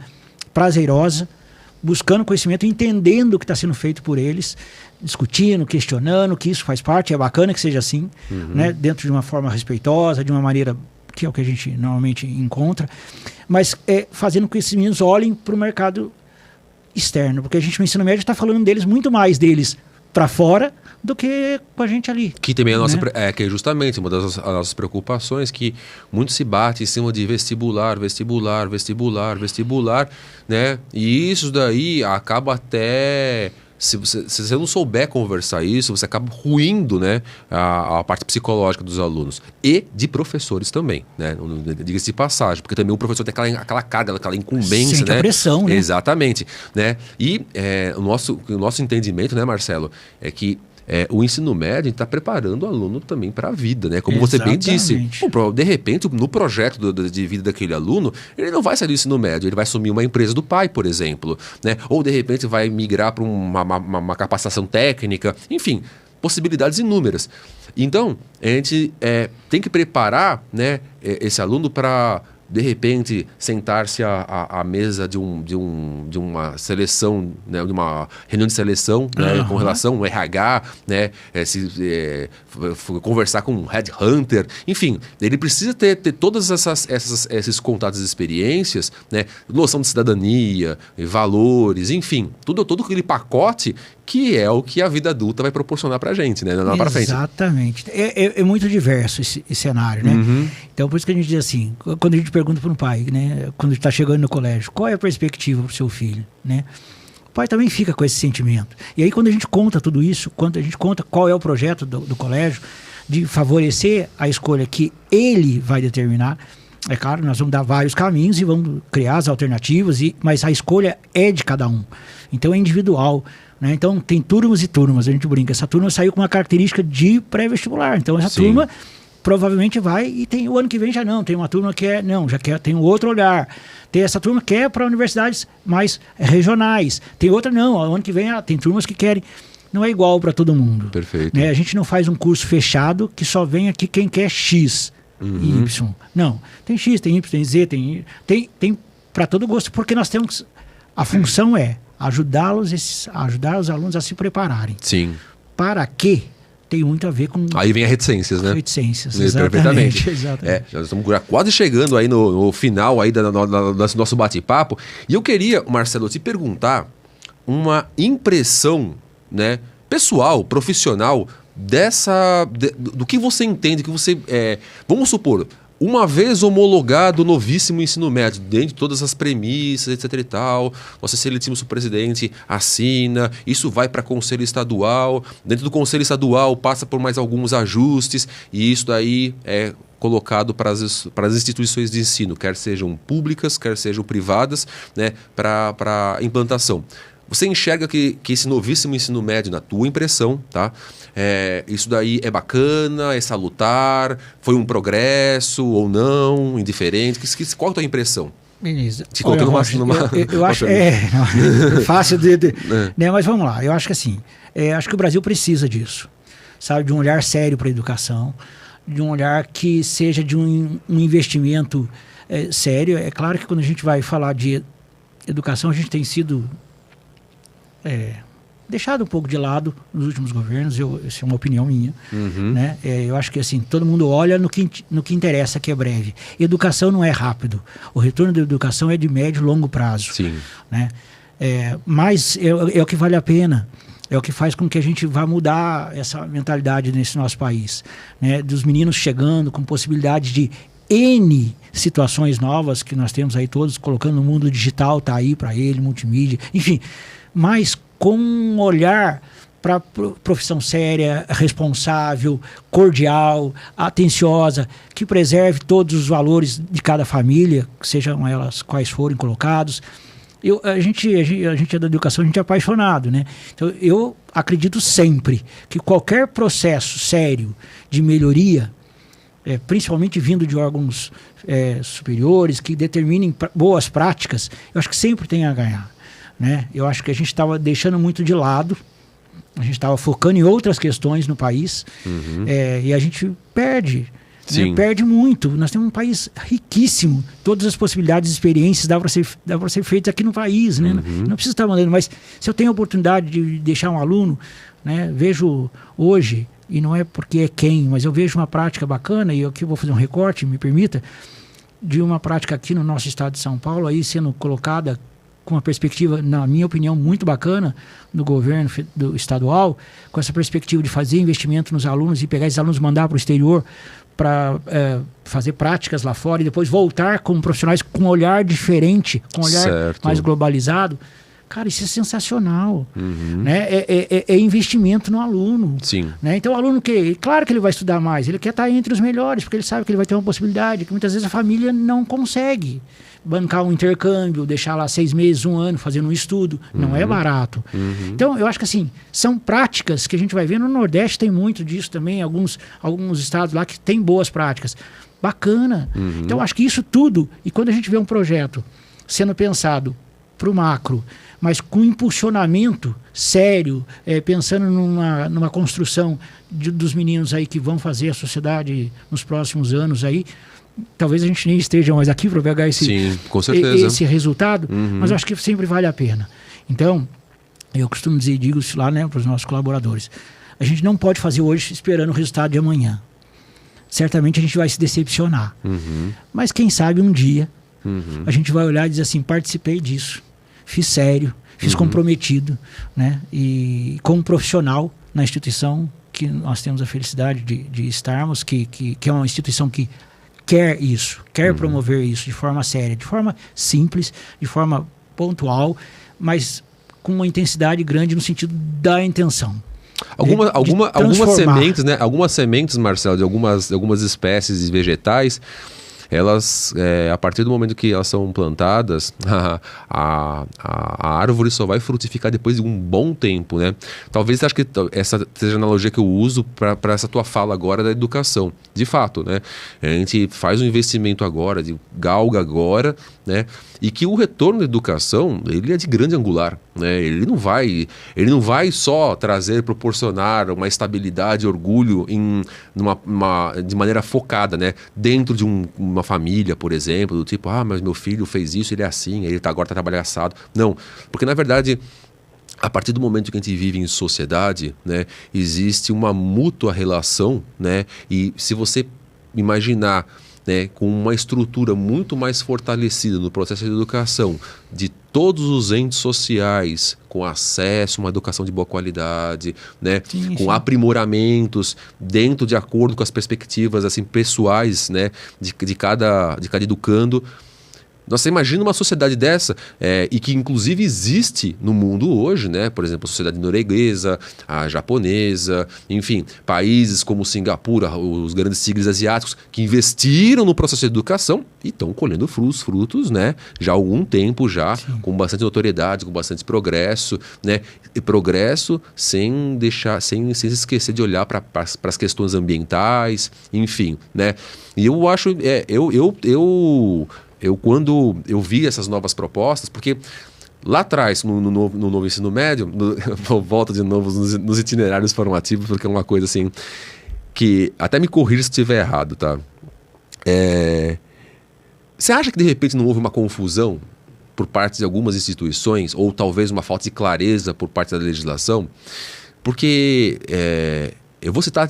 prazerosa, buscando conhecimento, entendendo o que está sendo feito por eles, discutindo, questionando, que isso faz parte, é bacana que seja assim, né? Dentro de uma forma respeitosa, de uma maneira que é o que a gente normalmente encontra, mas fazendo com que esses meninos olhem para o mercado externo, porque a gente no ensino médio está falando deles, muito mais deles para fora do que com a gente ali. Que também é que é justamente uma das nossas preocupações, que muito se bate em cima de vestibular, né? E isso daí acaba até... Se você não souber conversar isso, você acaba ruindo, né, a parte psicológica dos alunos. E de professores também, né? Diga-se de passagem, porque também o professor tem aquela carga, aquela incumbência, sente, né? A pressão, né? Exatamente. Né? E o nosso entendimento, né, Marcelo, é que o ensino médio está preparando o aluno também para a vida, né? Como Exatamente. Você bem disse. De repente, no projeto de vida daquele aluno, ele não vai sair do ensino médio, ele vai assumir uma empresa do pai, por exemplo, né? Ou de repente vai migrar para uma capacitação técnica, enfim, possibilidades inúmeras. Então, a gente tem que preparar, né, esse aluno para de repente, sentar-se à mesa de uma seleção, né, de uma reunião de seleção, né, com relação ao RH, né, conversar com um headhunter, enfim, ele precisa ter todas esses contatos e experiências, né, noção de cidadania, valores, enfim, todo aquele pacote que é o que a vida adulta vai proporcionar pra gente, né, lá pra frente. Exatamente. É muito diverso esse cenário, né? Uhum. Então, por isso que a gente diz assim, quando a gente pergunta para um pai, né, quando está chegando no colégio, qual é a perspectiva para o seu filho, né? O pai também fica com esse sentimento. E aí, quando a gente conta tudo isso, quando a gente conta qual é o projeto do colégio, de favorecer a escolha que ele vai determinar, é claro, nós vamos dar vários caminhos e vamos criar as alternativas, mas a escolha é de cada um. Então, é individual, né? Então, tem turmas e turmas, a gente brinca. Essa turma saiu com uma característica de pré-vestibular. Então, essa turma provavelmente vai, e tem o ano que vem já não, tem uma turma que tem um outro olhar, tem essa turma que é para universidades mais regionais, tem outra não, o ano que vem tem turmas que querem, não é igual para todo mundo. Perfeito. Né? A gente não faz um curso fechado que só vem aqui quem quer X e Y, não, tem X, tem Y, tem Z, tem para todo gosto, porque nós temos, a função é ajudar os alunos a se prepararem. Sim. Para quê? Tem muito a ver com... Aí vem as reticências, né? Reticências, exatamente. Exatamente. Nós estamos quase chegando aí no final aí do nosso bate-papo. E eu queria, Marcelo, te perguntar uma impressão, né, pessoal, profissional, do que você entende, que você... vamos supor, uma vez homologado o novíssimo ensino médio, dentro de todas as premissas, etc e tal, nosso excelentíssimo presidente assina, isso vai para conselho estadual, dentro do conselho estadual passa por mais alguns ajustes, e isso daí é colocado para as instituições de ensino, quer sejam públicas, quer sejam privadas, né, para implantação. Você enxerga que esse novíssimo ensino médio, na tua impressão, tá? Isso daí é bacana, é salutar, foi um progresso ou não, indiferente? Qual é a tua impressão? Beleza. Te colocando eu acho fácil né, mas vamos lá, eu acho que assim, acho que o Brasil precisa disso, sabe, de um olhar sério para a educação, de um olhar que seja de um investimento sério. É claro que quando a gente vai falar de educação, a gente tem sido deixado um pouco de lado nos últimos governos, essa é uma opinião minha, né? Eu acho que assim, todo mundo olha no que interessa, que é breve. Educação não é rápido, o retorno da educação é de médio e longo prazo. Sim. Né? Mas é o que vale a pena, é o que faz com que a gente vá mudar essa mentalidade nesse nosso país, né? Dos meninos chegando com possibilidade de N situações novas que nós temos aí todos, colocando no mundo digital, tá aí para ele, multimídia, enfim, mas com um olhar para profissão séria, responsável, cordial, atenciosa, que preserve todos os valores de cada família, sejam elas quais forem colocados. A gente é da educação, a gente é apaixonado, né? Então, eu acredito sempre que qualquer processo sério de melhoria, principalmente vindo de órgãos superiores, que determinem boas práticas, eu acho que sempre tem a ganhar. Né? Eu acho que a gente estava deixando muito de lado, a gente estava focando em outras questões no país, e a gente perde, né? Perde muito. Nós temos um país riquíssimo, todas as possibilidades e experiências dá para ser feitas aqui no país, né? Não precisa estar mandando, mas se eu tenho a oportunidade de deixar um aluno, né? Vejo hoje, e não é porque mas eu vejo uma prática bacana, e aqui eu vou fazer um recorte, me permita, de uma prática aqui no nosso estado de São Paulo, aí sendo colocada com uma perspectiva, na minha opinião, muito bacana no governo do estadual, com essa perspectiva de fazer investimento nos alunos e pegar esses alunos e mandar para o exterior para fazer práticas lá fora e depois voltar como profissionais com um olhar diferente, com um olhar mais globalizado. Cara, isso é sensacional. Né? É investimento no aluno. Sim. Né? Então o aluno, claro que ele vai estudar mais, ele quer estar entre os melhores, porque ele sabe que ele vai ter uma possibilidade, que muitas vezes a família não consegue bancar um intercâmbio, deixar lá 6 meses, 1 ano, fazendo um estudo. Não é barato. Então, eu acho que assim, são práticas que a gente vai ver. No Nordeste tem muito disso também, alguns estados lá que tem boas práticas. Bacana. Então, eu acho que isso tudo, e quando a gente vê um projeto sendo pensado para o macro, mas com impulsionamento sério, pensando numa construção dos meninos aí que vão fazer a sociedade nos próximos anos aí, talvez a gente nem esteja mais aqui para pegar Sim, com certeza. esse resultado, mas eu acho que sempre vale a pena. Então, eu costumo dizer, digo isso lá, né, para os nossos colaboradores, a gente não pode fazer hoje esperando o resultado de amanhã. Certamente a gente vai se decepcionar. Mas quem sabe um dia a gente vai olhar e dizer assim, participei disso, fiz sério, fiz comprometido, né? E como profissional na instituição que nós temos a felicidade de estarmos, que é uma instituição que quer isso, quer promover isso de forma séria, de forma simples, de forma pontual, mas com uma intensidade grande no sentido da intenção. Algumas sementes, né? Algumas sementes, Marcelo, de algumas espécies de vegetais, elas, a partir do momento que elas são plantadas, a árvore só vai frutificar depois de um bom tempo, né? Talvez acho que essa seja a analogia que eu uso para essa tua fala agora da educação. De fato, né? A gente faz um investimento agora, galga agora, né? E que o retorno da educação, ele é de grande angular, né? Ele não vai só proporcionar uma estabilidade, orgulho de maneira focada, né? Dentro de uma família, por exemplo, do tipo, mas meu filho fez isso, ele é assim, ele agora está trabalhando assado. Não, porque na verdade, a partir do momento que a gente vive em sociedade, né? Existe uma mútua relação, né? E se você imaginar, né, com uma estrutura muito mais fortalecida no processo de educação de todos os entes sociais, com acesso a uma educação de boa qualidade, né, com aprimoramentos de acordo com as perspectivas assim, pessoais, né, de cada educando. Você imagina uma sociedade dessa, e que inclusive existe no mundo hoje, né? Por exemplo, a sociedade norueguesa, a japonesa, enfim, países como Singapura, os grandes tigres asiáticos, que investiram no processo de educação e estão colhendo frutos, né? Já há algum tempo, com bastante notoriedade, com bastante progresso, né? E progresso sem se esquecer de olhar para as questões ambientais, enfim, né? E eu acho, quando eu vi essas novas propostas, porque lá atrás, no novo ensino médio, volto de novo nos itinerários formativos, porque é uma coisa assim, que até me corrija se estiver errado, tá? Você acha que de repente não houve uma confusão por parte de algumas instituições, ou talvez uma falta de clareza por parte da legislação? Porque eu vou citar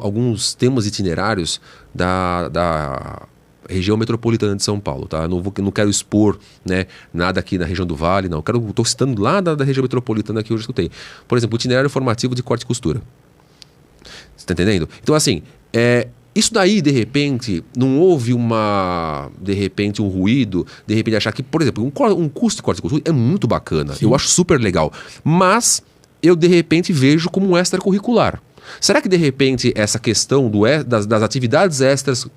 alguns temas itinerários da região metropolitana de São Paulo, tá? Não quero expor, né, nada aqui na região do Vale, não. Estou citando lá da região metropolitana que eu já escutei. Por exemplo, o itinerário formativo de corte e costura. Você está entendendo? Então, assim, isso daí, de repente, não houve um ruído, de repente achar que, por exemplo, um curso de corte e costura é muito bacana. Sim. Eu acho super legal. Mas eu, de repente, vejo como um extracurricular. Será que, de repente, essa questão das atividades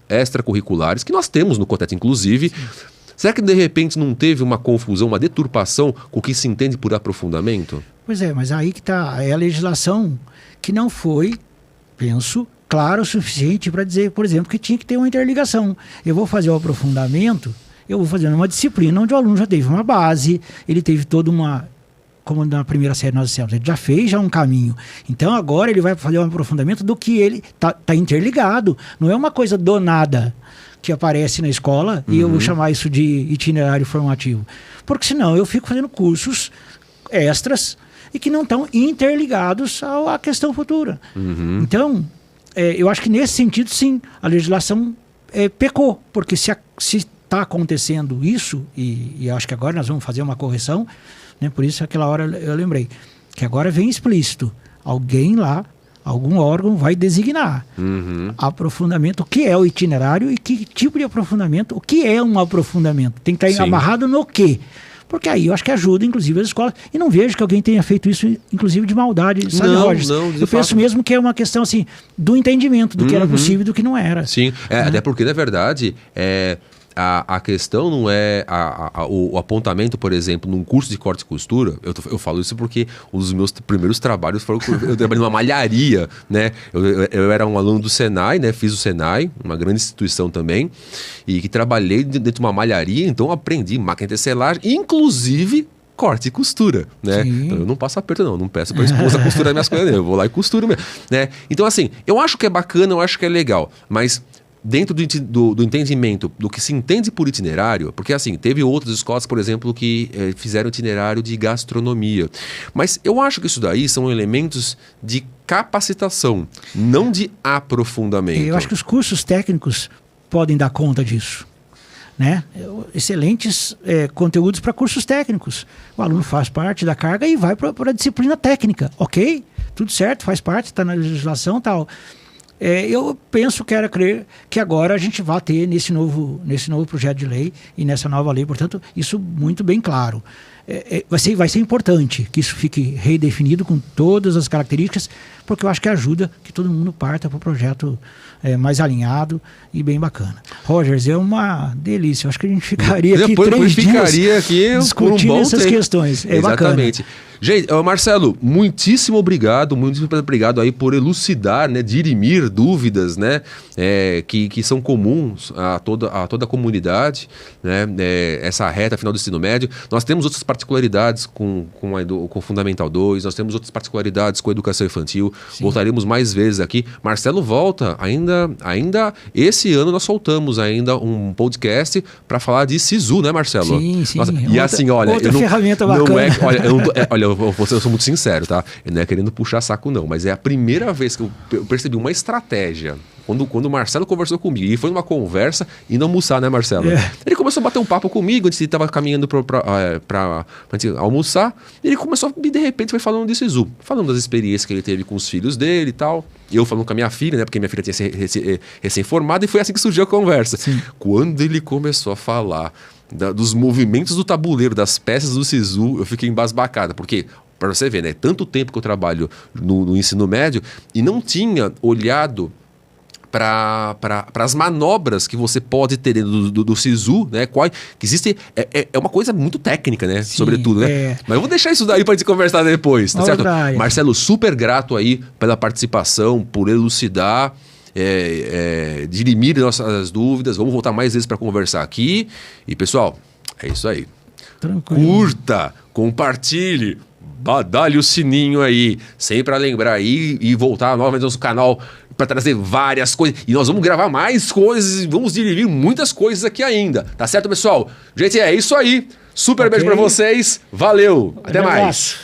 extracurriculares, que nós temos no COTET, inclusive, será que, de repente, não teve uma confusão, uma deturpação com o que se entende por aprofundamento? Pois é, mas aí que está a legislação que não foi, penso, clara o suficiente para dizer, por exemplo, que tinha que ter uma interligação. Eu vou fazer o aprofundamento, eu vou fazer uma disciplina onde o aluno já teve uma base, ele teve toda uma... Como na primeira série nós dissemos, ele já fez um caminho. Então agora ele vai fazer um aprofundamento do que ele tá interligado. Não é uma coisa do nada que aparece na escola e eu vou chamar isso de itinerário formativo. Porque senão eu fico fazendo cursos extras e que não estão interligados à questão futura. Então, eu acho que nesse sentido, sim, a legislação pecou. Porque se está acontecendo isso, e acho que agora nós vamos fazer uma correção, né? Por isso, aquela hora eu lembrei que agora vem explícito. Alguém lá, algum órgão vai designar aprofundamento, o que é o itinerário e que tipo de aprofundamento, o que é um aprofundamento. Tem que estar amarrado no quê? Porque aí eu acho que ajuda, inclusive, as escolas. E não vejo que alguém tenha feito isso, inclusive, de maldade, sabe, Rogers? Eu penso mesmo que é uma questão, assim, do entendimento do que era possível e do que não era. Sim, até porque, na verdade, a questão não é o apontamento, por exemplo, num curso de corte e costura. Eu falo isso porque um dos meus primeiros trabalhos foi eu trabalhei numa malharia, né? Eu era um aluno do Senai, né? Fiz o Senai, uma grande instituição também, e que trabalhei dentro de uma malharia, então aprendi máquina de tecelagem, inclusive corte e costura, né? Então eu não passo aperto, não peço pra esposa costurar minhas coisas, eu vou lá e costuro mesmo, né? Então, assim, eu acho que é bacana, eu acho que é legal, mas dentro do entendimento do que se entende por itinerário, porque assim, teve outras escolas, por exemplo, que fizeram itinerário de gastronomia. Mas eu acho que isso daí são elementos de capacitação, não de aprofundamento. Eu acho que os cursos técnicos podem dar conta disso. Né? Excelentes conteúdos para cursos técnicos. O aluno faz parte da carga e vai para a disciplina técnica. Ok? Tudo certo, faz parte, está na legislação e tal. Eu penso, quero crer, que agora a gente vai ter nesse novo projeto de lei e nessa nova lei, portanto, isso muito bem claro. Vai ser importante que isso fique redefinido com todas as características, porque eu acho que ajuda que todo mundo parta para o projeto mais alinhado e bem bacana. Rogers, é uma delícia. Eu acho que a gente ficaria aqui três dias discutindo essas questões. Exatamente. Bacana. Gente, Marcelo, muitíssimo obrigado aí por elucidar, né, dirimir dúvidas, né, que são comuns a toda a comunidade, né, essa reta final do ensino médio. Nós temos outras particularidades com o Fundamental 2, nós temos outras particularidades com a educação infantil. Sim. Voltaremos mais vezes aqui. Marcelo volta, ainda esse ano nós soltamos ainda um podcast para falar de SISU, né, Marcelo? Sim, sim. Nossa, e assim, olha... Outra ferramenta bacana. Olha, eu sou muito sincero, tá? Eu não é querendo puxar saco não, mas é a primeira vez que eu percebi uma estratégia. Quando o Marcelo conversou comigo, e foi numa conversa indo almoçar, né, Marcelo? Ele começou a bater um papo comigo, antes de estava caminhando pra almoçar, e ele começou, de repente, foi falando de SISU, falando das experiências que ele teve com os filhos dele e tal. Eu falando com a minha filha, né, porque minha filha tinha recém-formada, e foi assim que surgiu a conversa. Sim. Quando ele começou a falar dos movimentos do tabuleiro, das peças do SISU, eu fiquei embasbacada, porque... Para você ver, né? Tanto tempo que eu trabalho no ensino médio e não tinha olhado para as manobras que você pode ter dentro do SISU, né? Que existe, é uma coisa muito técnica, né? Sim, sobretudo, né? Mas eu vou deixar isso daí para a gente conversar depois, tá certo? Marcelo, super grato aí pela participação, por elucidar, dirimir nossas dúvidas. Vamos voltar mais vezes para conversar aqui. E, pessoal, é isso aí. Tranquilo. Curta, compartilhe, badalhe o sininho aí, sempre para lembrar aí e voltar novamente no nosso canal para trazer várias coisas. E nós vamos gravar mais coisas e vamos dirimir muitas coisas aqui ainda. Tá certo, pessoal? Gente, é isso aí. Super beijo para vocês. Valeu. Até mais.